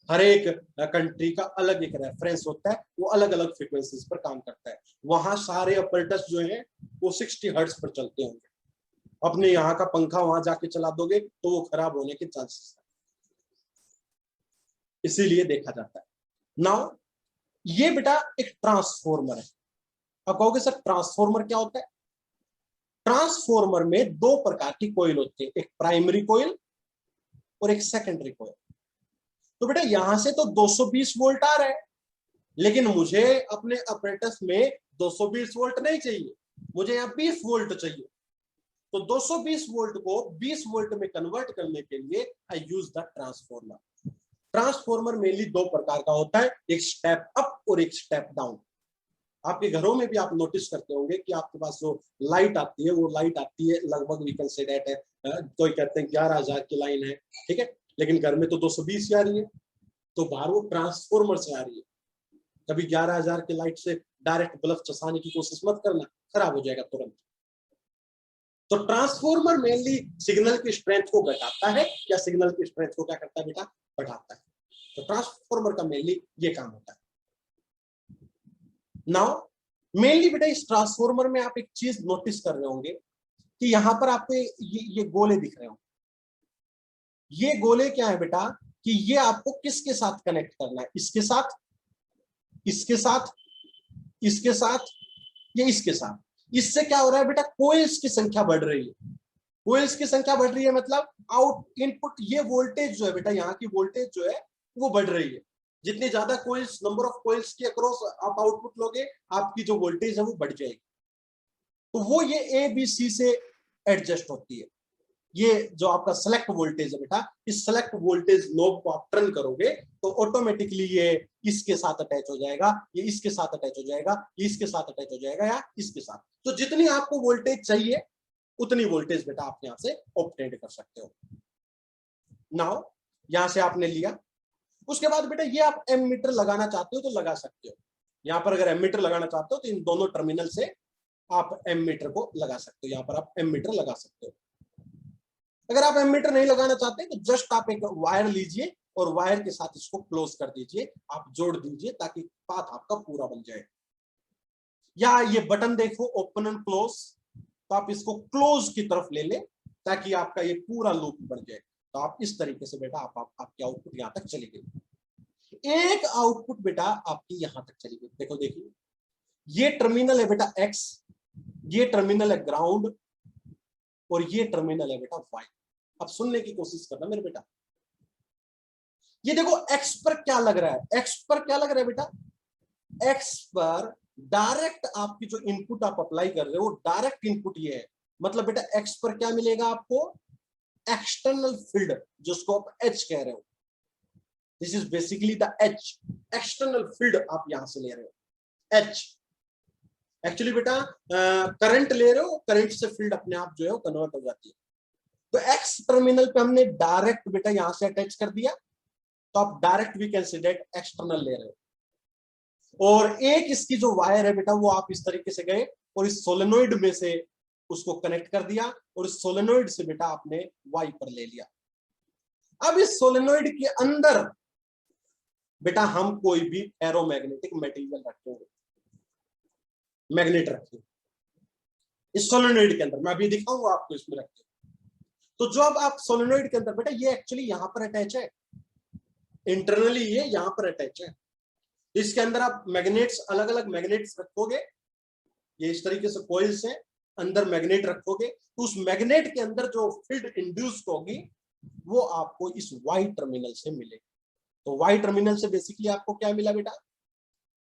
हर एक कंट्री का अलग एक रेफरेंस होता है, वो अलग अलग फ्रीक्वेंसीज पर काम करता है। वहां सारे ऑपरेटर्स जो हैं वो 60 हर्ट्ज पर चलते होंगे। अपने यहाँ का पंखा वहां जाके चला दोगे तो वो खराब होने के चांसेस है, इसीलिए देखा जाता है। नाउ ये बेटा एक ट्रांसफॉर्मर है। अब कहोगे सर ट्रांसफॉर्मर क्या होता है? ट्रांसफॉर्मर में दो प्रकार की कॉइल होती है, एक प्राइमरी कॉइल और एक सेकेंडरी कॉइल। तो बेटा यहां से तो 220 वोल्ट आ रहा है, लेकिन मुझे अपने ऑपरेटर्स में 220 वोल्ट नहीं चाहिए, मुझे यहाँ 20 वोल्ट चाहिए। तो 220 वोल्ट को 20 वोल्ट में कन्वर्ट करने के लिए I use the transformer. Transformer mainly दो प्रकार का होता है, एक स्टेप अप और एक स्टेप डाउन। आपके घरों में भी आप नोटिस करते होंगे कि आपके पास जो लाइट आती है वो लाइट आती है लगभग वी कैन से दैट है, कोई कहते हैं 11,000 की लाइन है, ठीक है, लेकिन घर में तो 220 आ रही है, तो बाहर वो ट्रांसफॉर्मर से आ रही है। कभी 11,000 की लाइट से डायरेक्ट बल्ब चसाने की कोशिश मत करना, खराब हो जाएगा तुरंत। तो ट्रांसफॉर्मर मेनली सिग्नल की स्ट्रेंथ को घटाता है या सिग्नल की स्ट्रेंथ को क्या करता है बेटा? बढ़ाता है। तो ट्रांसफॉर्मर का मेनली ये काम होता है। नाउ मेनली बेटा इस ट्रांसफॉर्मर में आप एक चीज नोटिस कर रहे होंगे कि यहां पर आपको ये गोले दिख रहे हो। ये गोले क्या है बेटा कि ये आपको किसके साथ कनेक्ट करना है? इसके साथ, इसके साथ, इसके साथ, या इसके साथ। इससे क्या हो रहा है बेटा? कोइल्स की संख्या बढ़ रही है। कोइल्स की संख्या बढ़ रही है मतलब आउट इनपुट, ये वोल्टेज जो है बेटा, यहाँ की वोल्टेज जो है वो बढ़ रही है। जितनी ज्यादा कोइल्स, नंबर ऑफ कोइल्स के अक्रॉस आप आउटपुट लोगे, आपकी जो वोल्टेज है वो बढ़ जाएगी। तो वो ये ए बी सी से एडजस्ट होती है। ये जो आपका सेलेक्ट वोल्टेज है बेटा, इस सेलेक्ट वोल्टेज नोब को आप टर्न करोगे तो ऑटोमेटिकली ये इसके साथ अटैच हो जाएगा, ये इसके साथ अटैच हो जाएगा, ये इसके साथ अटैच हो जाएगा, या इसके साथ। तो जितनी आपको वोल्टेज चाहिए उतनी वोल्टेज बेटा आप यहां से ऑब्टेन कर सकते हो। नाउ यहां से आपने लिया, उसके बाद बेटा ये आप एमीटर लगाना चाहते हो तो लगा सकते हो। यहां पर अगर एमीटर लगाना चाहते हो तो इन दोनों टर्मिनल से आप एमीटर को लगा सकते हो, यहां पर आप एमीटर लगा सकते हो। अगर आप एमीटर नहीं लगाना चाहते तो जस्ट आप एक वायर लीजिए और वायर के साथ इसको क्लोज कर दीजिए, आप जोड़ दीजिए ताकि पाथ आपका पूरा बन जाए। या ये बटन देखो ओपन एंड क्लोज, तो आप इसको क्लोज की तरफ ले लें ताकि आपका ये पूरा लूप बन जाए। तो आप इस तरीके से बेटा आपकी आउटपुट यहां तक चली गई। एक आउटपुट बेटा आपकी यहां तक चली गई। देखो देखिए, ये टर्मिनल है बेटा एक्स, ये टर्मिनल है ग्राउंड, और ये टर्मिनल है बेटा वाई। अब सुनने की कोशिश करना मेरे बेटा, ये देखो एक्स पर क्या लग रहा है? एक्स पर क्या लग रहा है बेटा? एक्स पर डायरेक्ट आपकी जो इनपुट आप अप्लाई कर रहे हो डायरेक्ट इनपुट ये है। मतलब बेटा एक्स पर क्या मिलेगा आपको? एक्सटर्नल फील्ड, जिसको आप एच कह रहे हो। This is basically the H, external field आप यहां से ले रहे हो। एच एक्चुअली बेटा करंट ले रहे हो, करंट से फील्ड अपने आप जो है वो कन्वर्ट हो जाती है। तो एक्स टर्मिनल पे हमने डायरेक्ट बेटा यहां से अटैच कर दिया, तो आप direct we can say that external ले रहे हो। और एक इसकी जो वायर है बेटा वो आप इस तरीके से गए और इस सोलेनोइड में से उसको कनेक्ट कर दिया, और इस सोलेनोइड से बेटा आपने वाई पर ले लिया। अब इस सोलेनोइड के अंदर बेटा हम कोई भी फेरोमैग्नेटिक मटेरियल रखेंगे, मैग्नेट रखेंगे इस सोलेनोइड के अंदर। मैं अभी दिखाऊंगा आपको इसमें रखें। तो जो अब आप सोलेनोइड के अंदर बेटा, ये एक्चुअली यहां पर अटैच है, इंटरनली ये यहां पर अटैच है। इसके अंदर आप मैग्नेट्स, अलग अलग मैग्नेट्स रखोगे, ये इस तरीके से कॉइल्स हैं, अंदर मैग्नेट रखोगे, तो उस मैग्नेट के अंदर जो फील्ड इंड्यूस होगी वो आपको इस वाई टर्मिनल से मिलेगी। तो वाई टर्मिनल से बेसिकली आपको क्या मिला बेटा?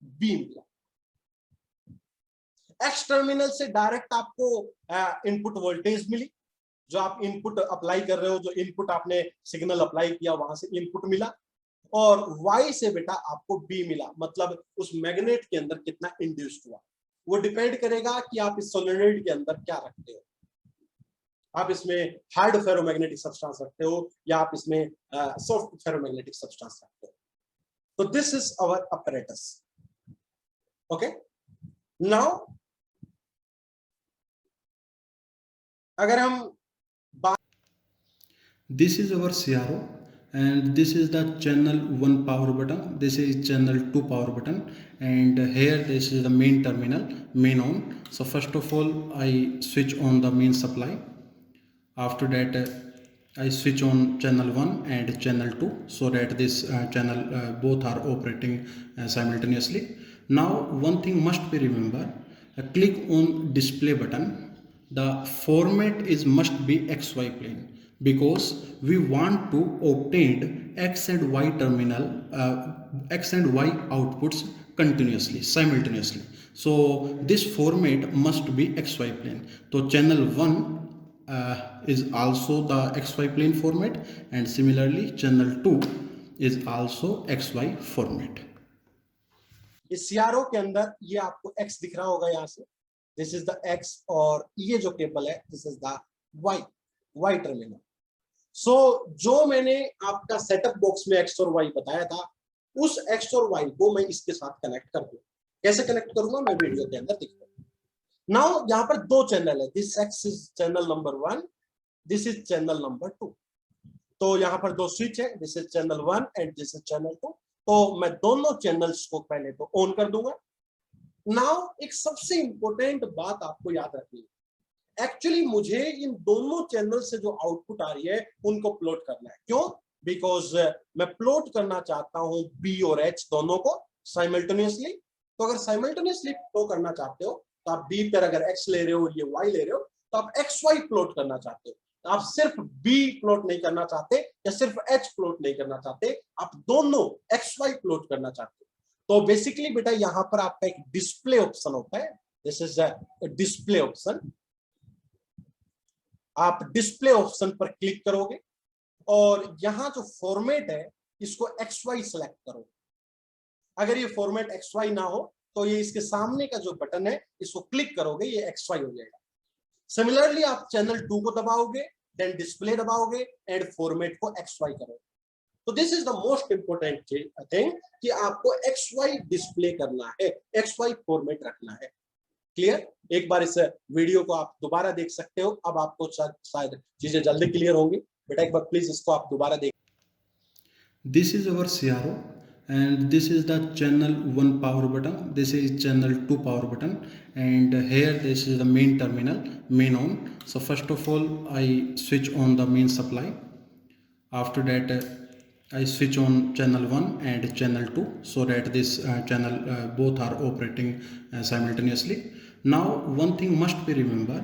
बी मिला। एक्स टर्मिनल से डायरेक्ट आपको इनपुट वोल्टेज मिली, जो आप इनपुट अप्लाई कर रहे हो, जो इनपुट आपने सिग्नल अप्लाई किया वहां से इनपुट मिला, और वाई से बेटा आपको बी मिला, मतलब उस मैग्नेट के अंदर कितना इंड्यूस्ड हुआ। वो डिपेंड करेगा कि आप इस सोलेनोइड के अंदर क्या रखते हो। आप इसमें हार्ड फेरोमैग्नेटिक सब्सटेंस रखते हो या आप इसमें सॉफ्ट फेरोमैग्नेटिक सब्सटेंस रखते हो। तो this is our apparatus. Okay, now अगर हम This is our CRO, and this is the channel 1 power button, this is channel 2 power button, and here this is the main terminal, main on. So first of all I switch on the main supply. After that I switch on channel 1 and channel 2 so that this channel both are operating simultaneously. Now one thing must be remember, click on display button. The format is must be XY plane because we want to obtain X and Y terminal, X and Y outputs continuously simultaneously. So this format must be XY plane. So channel 1 is also the XY plane format, and similarly channel 2 is also XY format. इस सीआरओ के अंदर ये आपको एक्स दिख रहा होगा यहाँ से, दिस इज द एक्स, और ये जो केबल है this is the Y, Y terminal. So जो मैंने आपका सेटअप बॉक्स में एक्स और वाई बताया था, उस एक्स और वाई को मैं इसके साथ कनेक्ट कर दूं। कैसे कनेक्ट करूंगा मैं वीडियो के अंदर दिखाऊंगा। नाउ यहाँ पर दो चैनल है, this x is channel number 1, this is channel number 2। तो यहाँ पर दो स्विच है, this is channel 1 and this is channel 2। तो मैं दोनों चैनल्स को पहले तो ऑन कर दूंगा। नाउ एक सबसे इंपॉर्टेंट बात आपको याद रखनी है, एक्चुअली मुझे इन दोनों चैनल से जो आउटपुट आ रही है उनको प्लॉट करना है। क्यों? बिकॉज मैं प्लॉट करना चाहता हूं बी और एच दोनों को साइमल्टेनियसली। तो अगर साइमल्टेनियसली प्लॉट करना चाहते हो तो आप बी पर अगर एक्स ले रहे हो, ये वाई ले रहे हो, तो आप एक्स वाई प्लॉट करना चाहते हो। आप सिर्फ बी प्लॉट नहीं करना चाहते या सिर्फ एच प्लॉट नहीं करना चाहते, आप दोनों एक्स वाई प्लॉट करना चाहते हो। तो बेसिकली बेटा यहां पर आपका एक डिस्प्ले ऑप्शन होता है, दिस इज डिस्प्ले ऑप्शन। आप डिस्प्ले ऑप्शन पर क्लिक करोगे और यहां जो फॉर्मेट है इसको एक्स वाई सेलेक्ट करो। अगर ये फॉर्मेट एक्स वाई ना हो तो ये इसके सामने का जो बटन है इसको क्लिक करोगे, ये एक्स वाई हो जाएगा। सिमिलरली आप चैनल 2 को दबाओगे, देन डिस्प्ले दबाओगे एंड फॉर्मेट को एक्स वाई करोगे। तो this is the most important thing कि आपको एक्स वाई डिस्प्ले करना है, एक्स वाई फॉर्मेट रखना है। क्लियर? एक बार इस वीडियो को आप दोबारा देख सकते हो, अब आपको शायद चीजें जल्दी क्लियर होंगी। बेटा एक बार प्लीज इसको आप दोबारा देख। This is our CRO, and this is the channel 1 power button, this is channel 2 power button, and here this is the main terminal, main on. So first of all I switch on the main supply. After that I switch on channel 1 and channel 2 so that this channel both are operating simultaneously. Now one thing must be remember,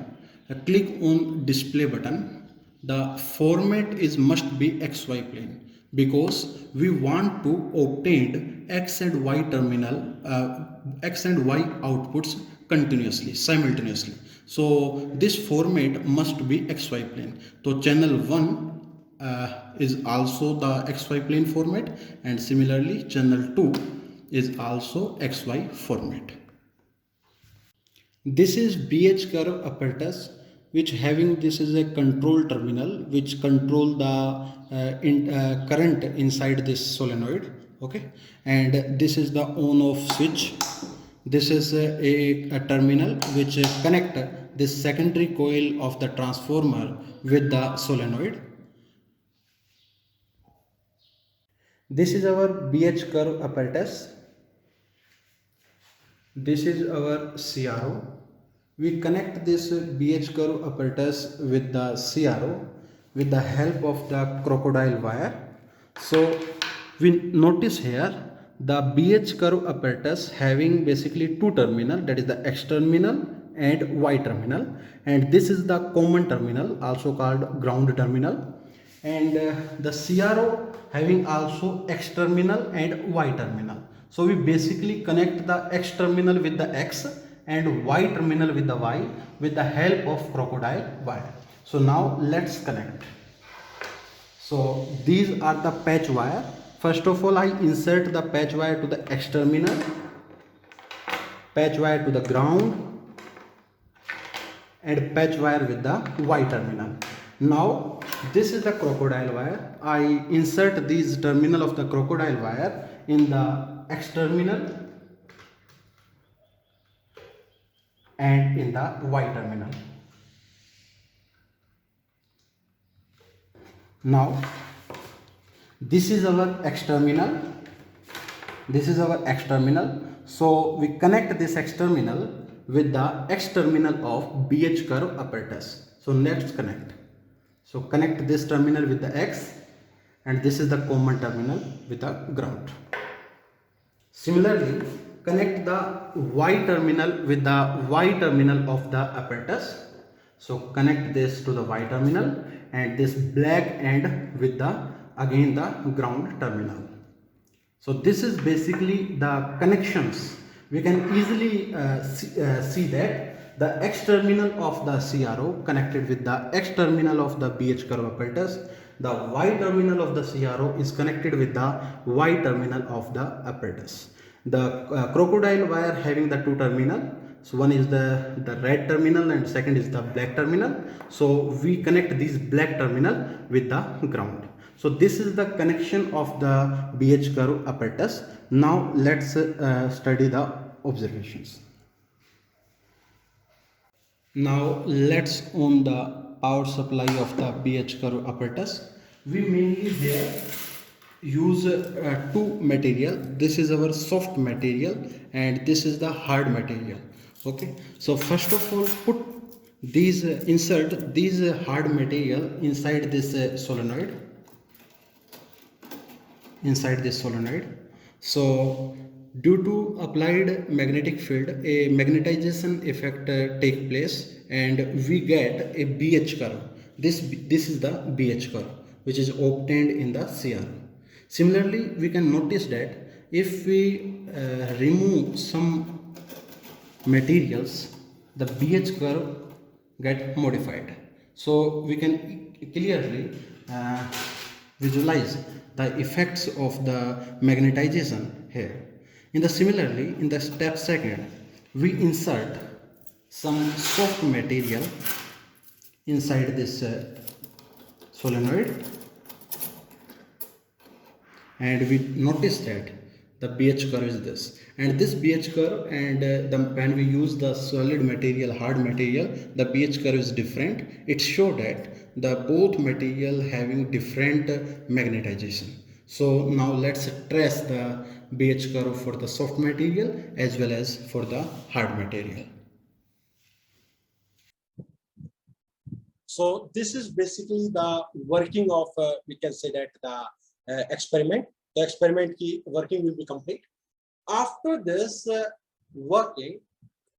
click on display button. The format is must be XY plane because we want to obtain X and Y terminal, X and Y outputs continuously simultaneously. So this format must be XY plane. So channel 1 is also the XY plane format, and similarly channel 2 is also XY format. This is BH curve apparatus which having, this is a control terminal which control the current inside this solenoid. Okay, and this is the on off switch. This is a terminal which connect this secondary coil of the transformer with the solenoid. This is our BH curve apparatus. This is our CRO. We connect this BH curve apparatus with the CRO with the help of the crocodile wire. So we notice here the BH curve apparatus having basically two terminal, that is the X terminal and Y terminal, and this is the common terminal also called ground terminal, and the CRO having also X terminal and Y terminal. So we basically connect the X terminal with the X and Y terminal with the Y with the help of crocodile wire. So now let's connect. So these are the patch wire. First of all, I insert the patch wire to the X terminal, patch wire to the ground, and patch wire with the Y terminal. Now this is the crocodile wire. I insert these terminal of the crocodile wire in the X terminal and in the Y terminal. Now this is our X terminal. This is our X terminal. So we connect this X terminal with the X terminal of BH curve apparatus. So let's connect. So connect this terminal with the X, and this is the common terminal with the ground. Similarly, connect the Y terminal with the Y terminal of the apparatus. So connect this to the Y terminal and this black end with the again the ground terminal. So this is basically the connections. We can easily see that the X terminal of the CRO connected with the X terminal of the BH curve apparatus. The Y terminal of the CRO is connected with the Y terminal of the apparatus. The crocodile wire having the two terminal. So one is the red terminal and second is the black terminal. So we connect this black terminal with the ground. So this is the connection of the BH curve apparatus. Now let's study the observations. Now let's on the power supply of the BH curve apparatus. We mainly here use two material. This is our soft material and this is the hard material. Okay, so first of all put these insert these hard material inside this solenoid, so due to applied magnetic field a magnetization effect take place and we get a BH curve. This is the BH curve which is obtained in the CR. Similarly, we can notice that if we remove some materials, the BH curve get modified. So we can clearly visualize the effects of the magnetization here. Similarly, in the step second, we insert some soft material inside this solenoid, and we notice that the BH curve is this, and this BH curve and when we use the solid material, hard material, the BH curve is different. It shows that the both material having different magnetization. So now let's trace the BH curve for the soft material as well as for the hard material. So this is basically the working of we can say that the experiment. The experiment की working will be complete. After this working,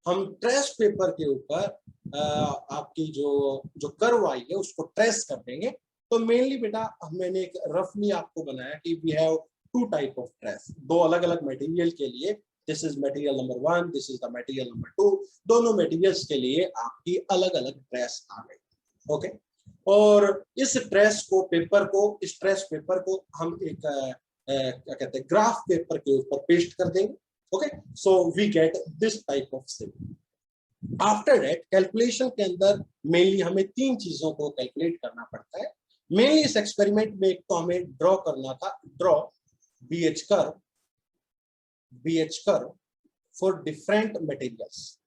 हम ट्रेस पेपर के ऊपर आपकी जो कर्व आई है उसको ट्रेस कर देंगे. तो मेनली बेटा मैंने एक रफली आपको बनाया कि we have two type of trace, दो अलग अलग मटेरियल के लिए. This is material number 1, this is the material number 2. दोनों मटेरियल्स के लिए आपकी अलग अलग ट्रेस आ गई. ओके, और इस ट्रेस को पेपर को इस ट्रेस पेपर को हम एक क्या कहते हैं ग्राफ पेपर के ऊपर पेस्ट कर देंगे. Okay, so we get this type of symbol. After that calculation के अंदर मेनली हमें तीन चीजों को कैलकुलेट करना पड़ता है. मेनली इस एक्सपेरिमेंट में एक तो हमें ड्रॉ करना था, draw BH curve for different materials.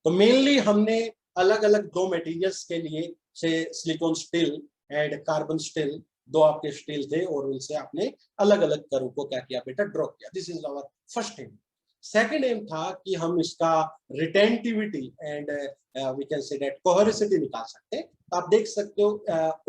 तो मेनली हमने अलग अलग दो मटेरियल्स के लिए से silicon steel and carbon steel, दो आपके स्टील थे और उनसे आपने अलग अलग कर्व को क्या किया बेटा, ड्रॉ किया. This is our first M. Second M था कि हम इसका retentivity and we can say that coercivity निकाल सकते हैं. आप देख सकते हो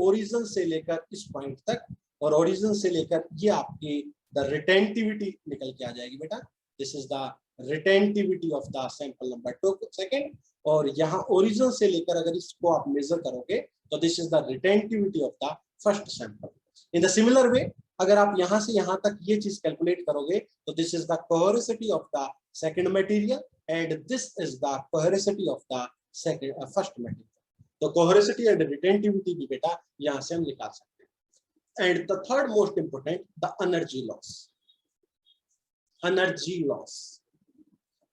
ओरिजिन से लेकर इस पॉइंट तक और ओरिजिन से लेकर ये आपकी द रिटेंटिविटी निकल के आ जाएगी बेटा. This is the retentivity of the sample number 2 second. और यहाँ ओरिजिन से लेकर अगर इसको आप मेजर करोगे तो this is the retentivity of the first sample. In the similar way अगर आप यहां से यहां तक ये चीज कैलकुलेट करोगे तो this is the coercivity of the second material and this is the coercivity of the second first material. तो कोहेरेसिटी एंड रिटेंटिविटी भी बेटा यहां से हम निकाल सकते हैं। And the third most important, the energy loss. Energy loss,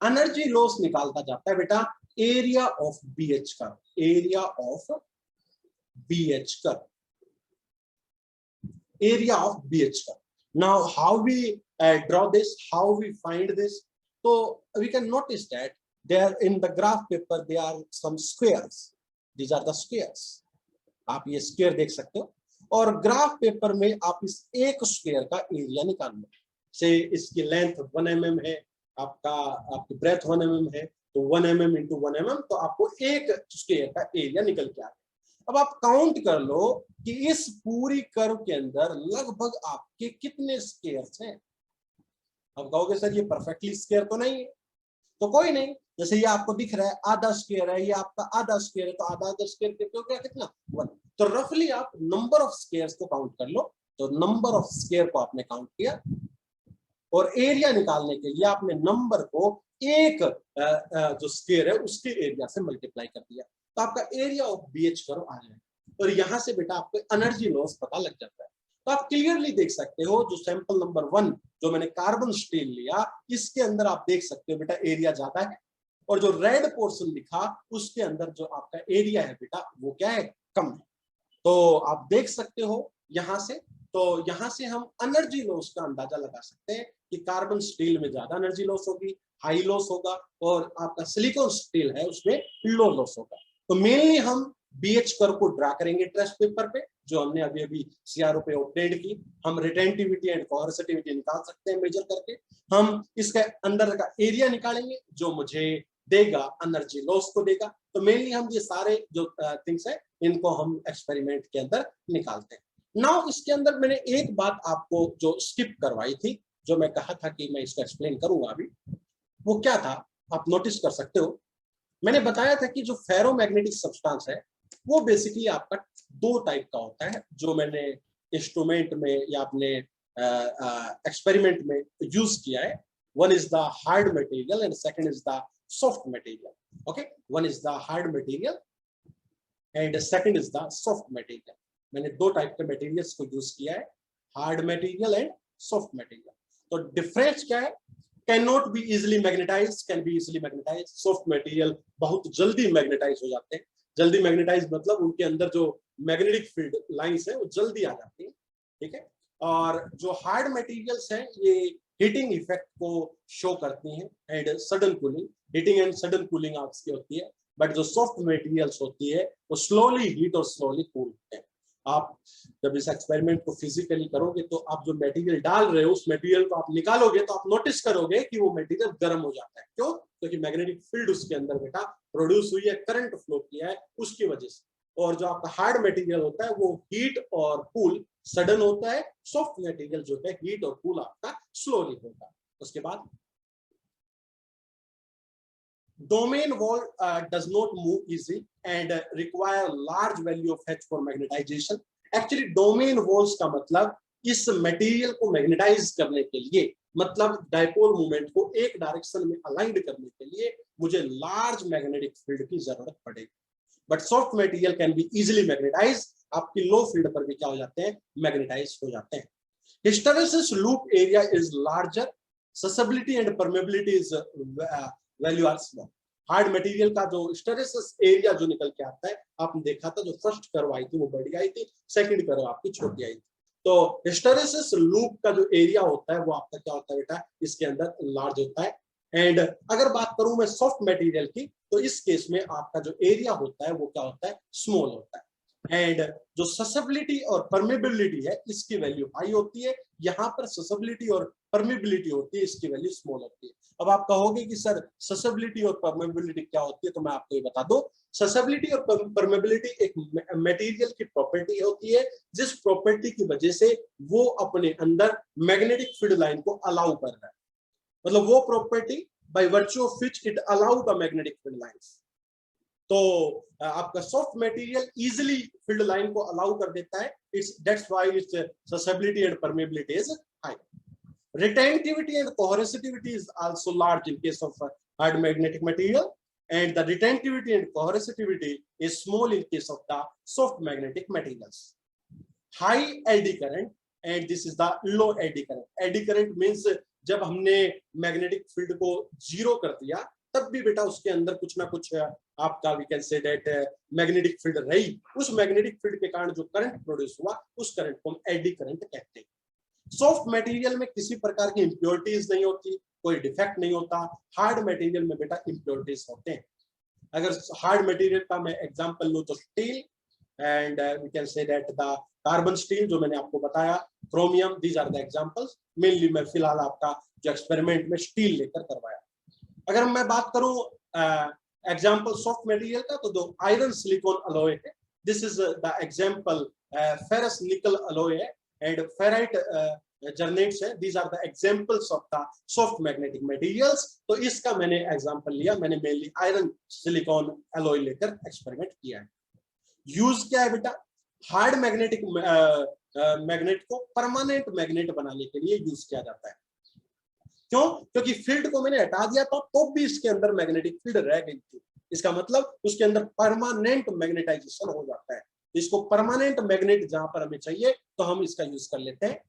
energy loss निकालता जाता है बेटा area of BH curve, area of BH curve, area of BH curve. Now how we draw this, how we find this? So we can notice that there in the graph paper there are some squares. These are the squares. आप ये स्क्वायर देख सकते हो और ग्राफ पेपर में आप इस एक स्क्वायर का एरिया निकालना से इसकी लेंथ 1 mm है, आपकी ब्रेथ 1 mm है, तो 1 mm into 1 mm, तो आपको एक स्क्वायर का एरिया निकल के आ गया। अब आप काउंट कर लो कि इस पूरी कर्व के अंदर लगभग आपके कितने स्क्वायर्स हैं। अब कहोगे सर ये परफेक्टली स्क्वायर तो नहीं है, तो कोई नहीं, जैसे ये आपको दिख रहा है आधा स्क्वायर है, ये आपका आधा स्क्वायर है, तो आधा स्क्वायर के कितना 1, तो रफली आप नंबर ऑफ स्क्वायर्स को काउंट कर लो। तो नंबर ऑफ स्क्वायर को आपने काउंट किया और एरिया निकालने के लिए आपने नंबर को एक जो स्क्वायर है उसके एरिया से मल्टीप्लाई कर दिया, तो आपका एरिया ऑफ बीएच कर्व आ जाएगा और यहां से बेटा आपको एनर्जी लॉस पता लग जाता है। तो आप क्लियरली देख सकते हो जो सैंपल नंबर 1 जो मैंने कार्बन स्टील लिया, इसके अंदर आप देख सकते हो बेटा एरिया ज्यादा है और जो रेड पोर्शन लिखा उसके अंदर जो आपका एरिया है बेटा वो क्या है, कम है। तो आप देख सकते हो यहां से, तो यहां से हम एनर्जी लॉस का अंदाजा लगा सकते हैं कि कार्बन स्टील में ज्यादा एनर्जी लॉस होगी, हाई लॉस होगा, और आपका सिलिकॉन स्टील है उसमें लो लॉस होगा। तो मेनली हम बीएच कर्व को ड्रा करेंगे टेस्ट पेपर पे, जो हमने अभी सीआरओ पे ऑब्टेन्ड की। हम रिटेंटिविटी एंड कोहेरेसिविटी निकाल सकते हैं मेजर करके। हम इसके अंदर का एरिया निकालेंगे जो मुझे देगा एनर्जी लॉस को देगा। तो मेनली हम ये सारे जो थिंग्स है इनको हम एक्सपेरिमेंट के अंदर निकालते हैं। नाउ इसके अंदर मैंने एक बात आपको जो स्किप करवाई थी, जो मैं कहा था कि मैं इसको एक्सप्लेन करूंगा अभी, वो क्या था आप नोटिस कर सकते हो। मैंने बताया था कि जो फेरोमैग्नेटिक सब्सटेंस है वो बेसिकली आपका 2 टाइप का होता है, जो मैंने इंस्ट्रूमेंट में या अपने एक्सपेरिमेंट में यूज किया है। One is the hard material and second is the soft material. Okay, one is the hard material and second is the soft material. मैंने 2 टाइप के मटेरियल्स को यूज किया है, hard material and soft material. तो डिफरेंस क्या है, can not be easily magnetize, can be easily magnetize. Soft material बहुत जल्दी मैग्नेटाइज हो जाते हैं। जल्दी मैग्नेटाइज मतलब उनके अंदर जो मैग्नेटिक फील्ड लाइंस है वो जल्दी आ जाती है, ठीक है। और जो हार्ड मटेरियल्स हैं ये हीटिंग इफेक्ट को शो करती हैं and sudden cooling, heating and sudden cooling आपकी होती है। बट जो सॉफ्ट मटेरियल्स होती है वो स्लोली हीट और स्लोली कूल होते हैं। आप जब इस एक्सपेरिमेंट को फिजिकली करोगे तो आप जो मटेरियल डाल रहे हो उस मटेरियल को आप निकालोगे तो आप नोटिस करोगे कि वो मटेरियल गर्म हो जाता है। क्यों? क्योंकि मैग्नेटिक फील्ड उसके अंदर बेटा प्रोड्यूस हुई है, करंट फ्लो किया है उसकी वजह से। और जो आपका हार्ड मटेरियल होता है वो हीट और कूल सडन होता है, सॉफ्ट मटेरियल जो है हीट और कूल आपका स्लोली होता है। उसके बाद domain wall does not move easily and require large value of H for magnetization. Actually domain walls का मतलब इस मटेरियल को मैग्नेटाइज करने के लिए, मतलब डाइपोल मूवमेंट को एक डायरेक्शन में अलाइंड करने के लिए मुझे लार्ज मैग्नेटिक फील्ड की जरूरत पड़ेगी। But soft material can be easily magnetize, आपकी लो फील्ड पर भी क्या हो जाते हैं, मैग्नेटाइज हो जाते हैं। Hysteresis loop area is larger, susceptibility and permeability is value are small. Hard material का जो हिस्टेरेसिस एरिया जो निकल के आता है, आपने देखा था जो फर्स्ट कर्व आई थी वो बड़ी आई थी, सेकंड कर्व आपकी छोटी आई थी। तो हिस्टेरेसिस लूप का जो एरिया होता है वो आपका क्या होता है बेटा, इसके अंदर लार्ज होता है। एंड अगर बात करूं मैं सॉफ्ट मटेरियल की, तो इस केस में आपका जो एरिया होता है वो क्या होता है, स्मॉल होता है। एंड जो ससेबिलिटी और परमेबिलिटी है इसकी वैल्यू हाई होती है, यहाँ पर ससेबिलिटी और परमेबिलिटी होती है, इसकी वैल्यू स्मॉल होती है। अब आप कहोगे कि सर ससेबिलिटी और परमेबिलिटी क्या होती है, तो मैं आपको ये बता दूं। ससेबिलिटी और परमेबिलिटी एक मटेरियल की प्रॉपर्टी होती है जिस प्रॉपर्टी की वजह से वो अपने अंदर मैग्नेटिक फील्ड लाइन को अलाउ कर रहा है, मतलब वो property by virtue of which it allow the magnetic field lines. तो आपका soft material easily field line को अलाउ कर देता है, it's that's why it's susceptibility and permeability is high. Retentivity and coercitivity is also large in case of hard magnetic material, and the retentivity and coercitivity is small in case of the soft magnetic materials. High eddy current and this is the low eddy current. Eddy current means जब हमने मैग्नेटिक फील्ड को जीरो कर दिया तब भी बेटा उसके अंदर कुछ ना कुछ आपका we can say that magnetic field रही, उस मैग्नेटिक फील्ड के कारण जो करंट प्रोड्यूस हुआ उस करंट को हम एडी करंट कहते हैं. सॉफ्ट मटेरियल में किसी प्रकार की इंप्योरिटीज नहीं होती, कोई डिफेक्ट नहीं होता. हार्ड मटेरियल में बेटा इंप्योरिटीज होते हैं. अगर हार्ड मटेरियल का मैं एग्जांपल लूं तो steel and we can say that the carbon steel जो मैंने आपको बताया, chromium, these are the examples. Mainly मैं फिलहाल आपका जो एक्सपेरिमेंट में स्टील लेकर करवाया. अगर मैं बात करूं एग्जांपल सॉफ्ट मटेरियल का तो दो आयरन सिलिकॉन अलॉय है. This is the example ferrous निकल अलॉय है and ferrite जर्नेट्स है. these are the examples of the soft magnetic materials. तो इसका मैंने एग्जांपल लिया, मैंने मेनली आयरन सिलिकॉन एलॉय लेकर एक्सपेरिमेंट किया है. यूज क्या है बेटा, हार्ड मैग्नेटिक मैग्नेट को परमानेंट मैग्नेट बनाने के लिए यूज किया जाता है. क्यों? क्योंकि फील्ड को मैंने हटा दिया था तो भी इसके अंदर मैग्नेटिक फील्ड रह गई थी. इसका मतलब उसके अंदर परमानेंट मैग्नेटाइजेशन हो जाता है. इसको परमानेंट मैग्नेट जहां पर हमें चाहिए तो हम इसका यूज कर लेते हैं.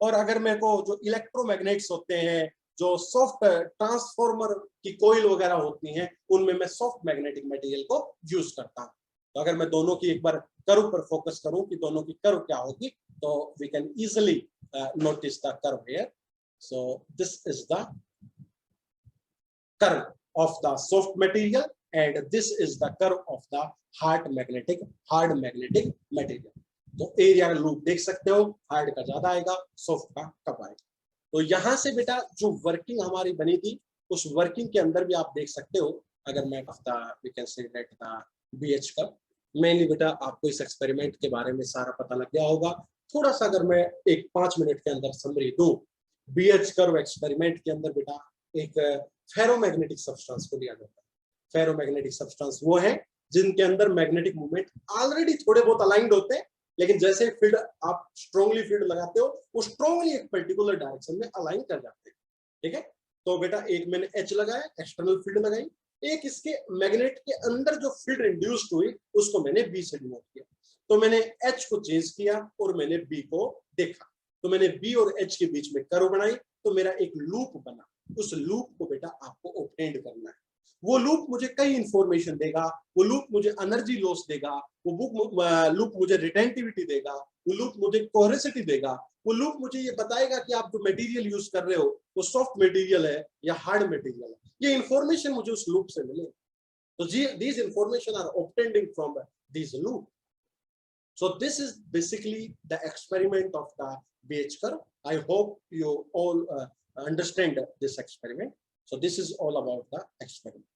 और अगर मेरे को जो इलेक्ट्रोमैग्नेट्स होते हैं, जो सॉफ्ट ट्रांसफॉर्मर की कोयल वगैरह होती हैं, उनमें मैं सॉफ्ट मैग्नेटिक मटेरियल को यूज करता हूं. तो अगर मैं दोनों की एक बार कर्व पर फोकस करूं कि दोनों की कर्व क्या होगी, तो we can easily notice the curve here. So this is the curve of the soft material and this is the curve of the hard magnetic material. तो एरिया का लूप देख सकते हो, हार्ड का ज्यादा आएगा, सॉफ्ट का कम आएगा. तो यहां से बेटा जो वर्किंग हमारी बनी थी उस वर्किंग के अंदर भी आप देख सकते हो. अगर मैं we can say that the BH curve, mainly बेटा आपको इस एक्सपेरिमेंट के बारे में सारा पता लग गया होगा. थोड़ा सा अगर मैं एक 5 मिनट के अंदर समरी दूं, बीएच कर्व एक्सपेरिमेंट के अंदर बेटा एक फेरोमैग्नेटिक सब्सटेंस को लिया जाता है. फेरोमैग्नेटिक सब्सटेंस वो है जिनके अंदर मैग्नेटिक मूवमेंट ऑलरेडी थोड़े बहुत अलाइंड होते हैं, लेकिन जैसे फील्ड आप स्ट्रांगली फील्ड लगाते हो वो स्ट्रांगली एक पर्टिकुलर डायरेक्शन में अलाइन कर जाते हैं. ठीक है. तो बेटा एक मैंने एच लगाया, एक्सटर्नल फील्ड लगाई. एक इसके मैग्नेट के अंदर जो फील्ड इंड्यूस्ड हुई उसको मैंने बी से डिनोट किया. तो मैंने एच को चेंज किया और मैंने बी को देखा. तो मैंने बी और एच के बीच में कर्व बनाई, तो मेरा एक लूप बना. उस लूप को बेटा आपको ऑब्टेन करना है. वो लूप मुझे कई इंफॉर्मेशन देगा. वो लूप मुझे एनर्जी लॉस देगा. वो लूप मुझे रिटेंटिविटी देगा. वो लूप मुझे कोहेरेसिटी देगा. वो लूप मुझे ये बताएगा कि आप जो मटेरियल यूज कर रहे हो वो सॉफ्ट मटेरियल है या हार्ड मटेरियल है. ये इंफॉर्मेशन मुझे उस लूप से मिले. तो these information are obtained from these loop. So this is basically the experiment of the BH curve. I hope you all understand this experiment. So this is all about the experiment.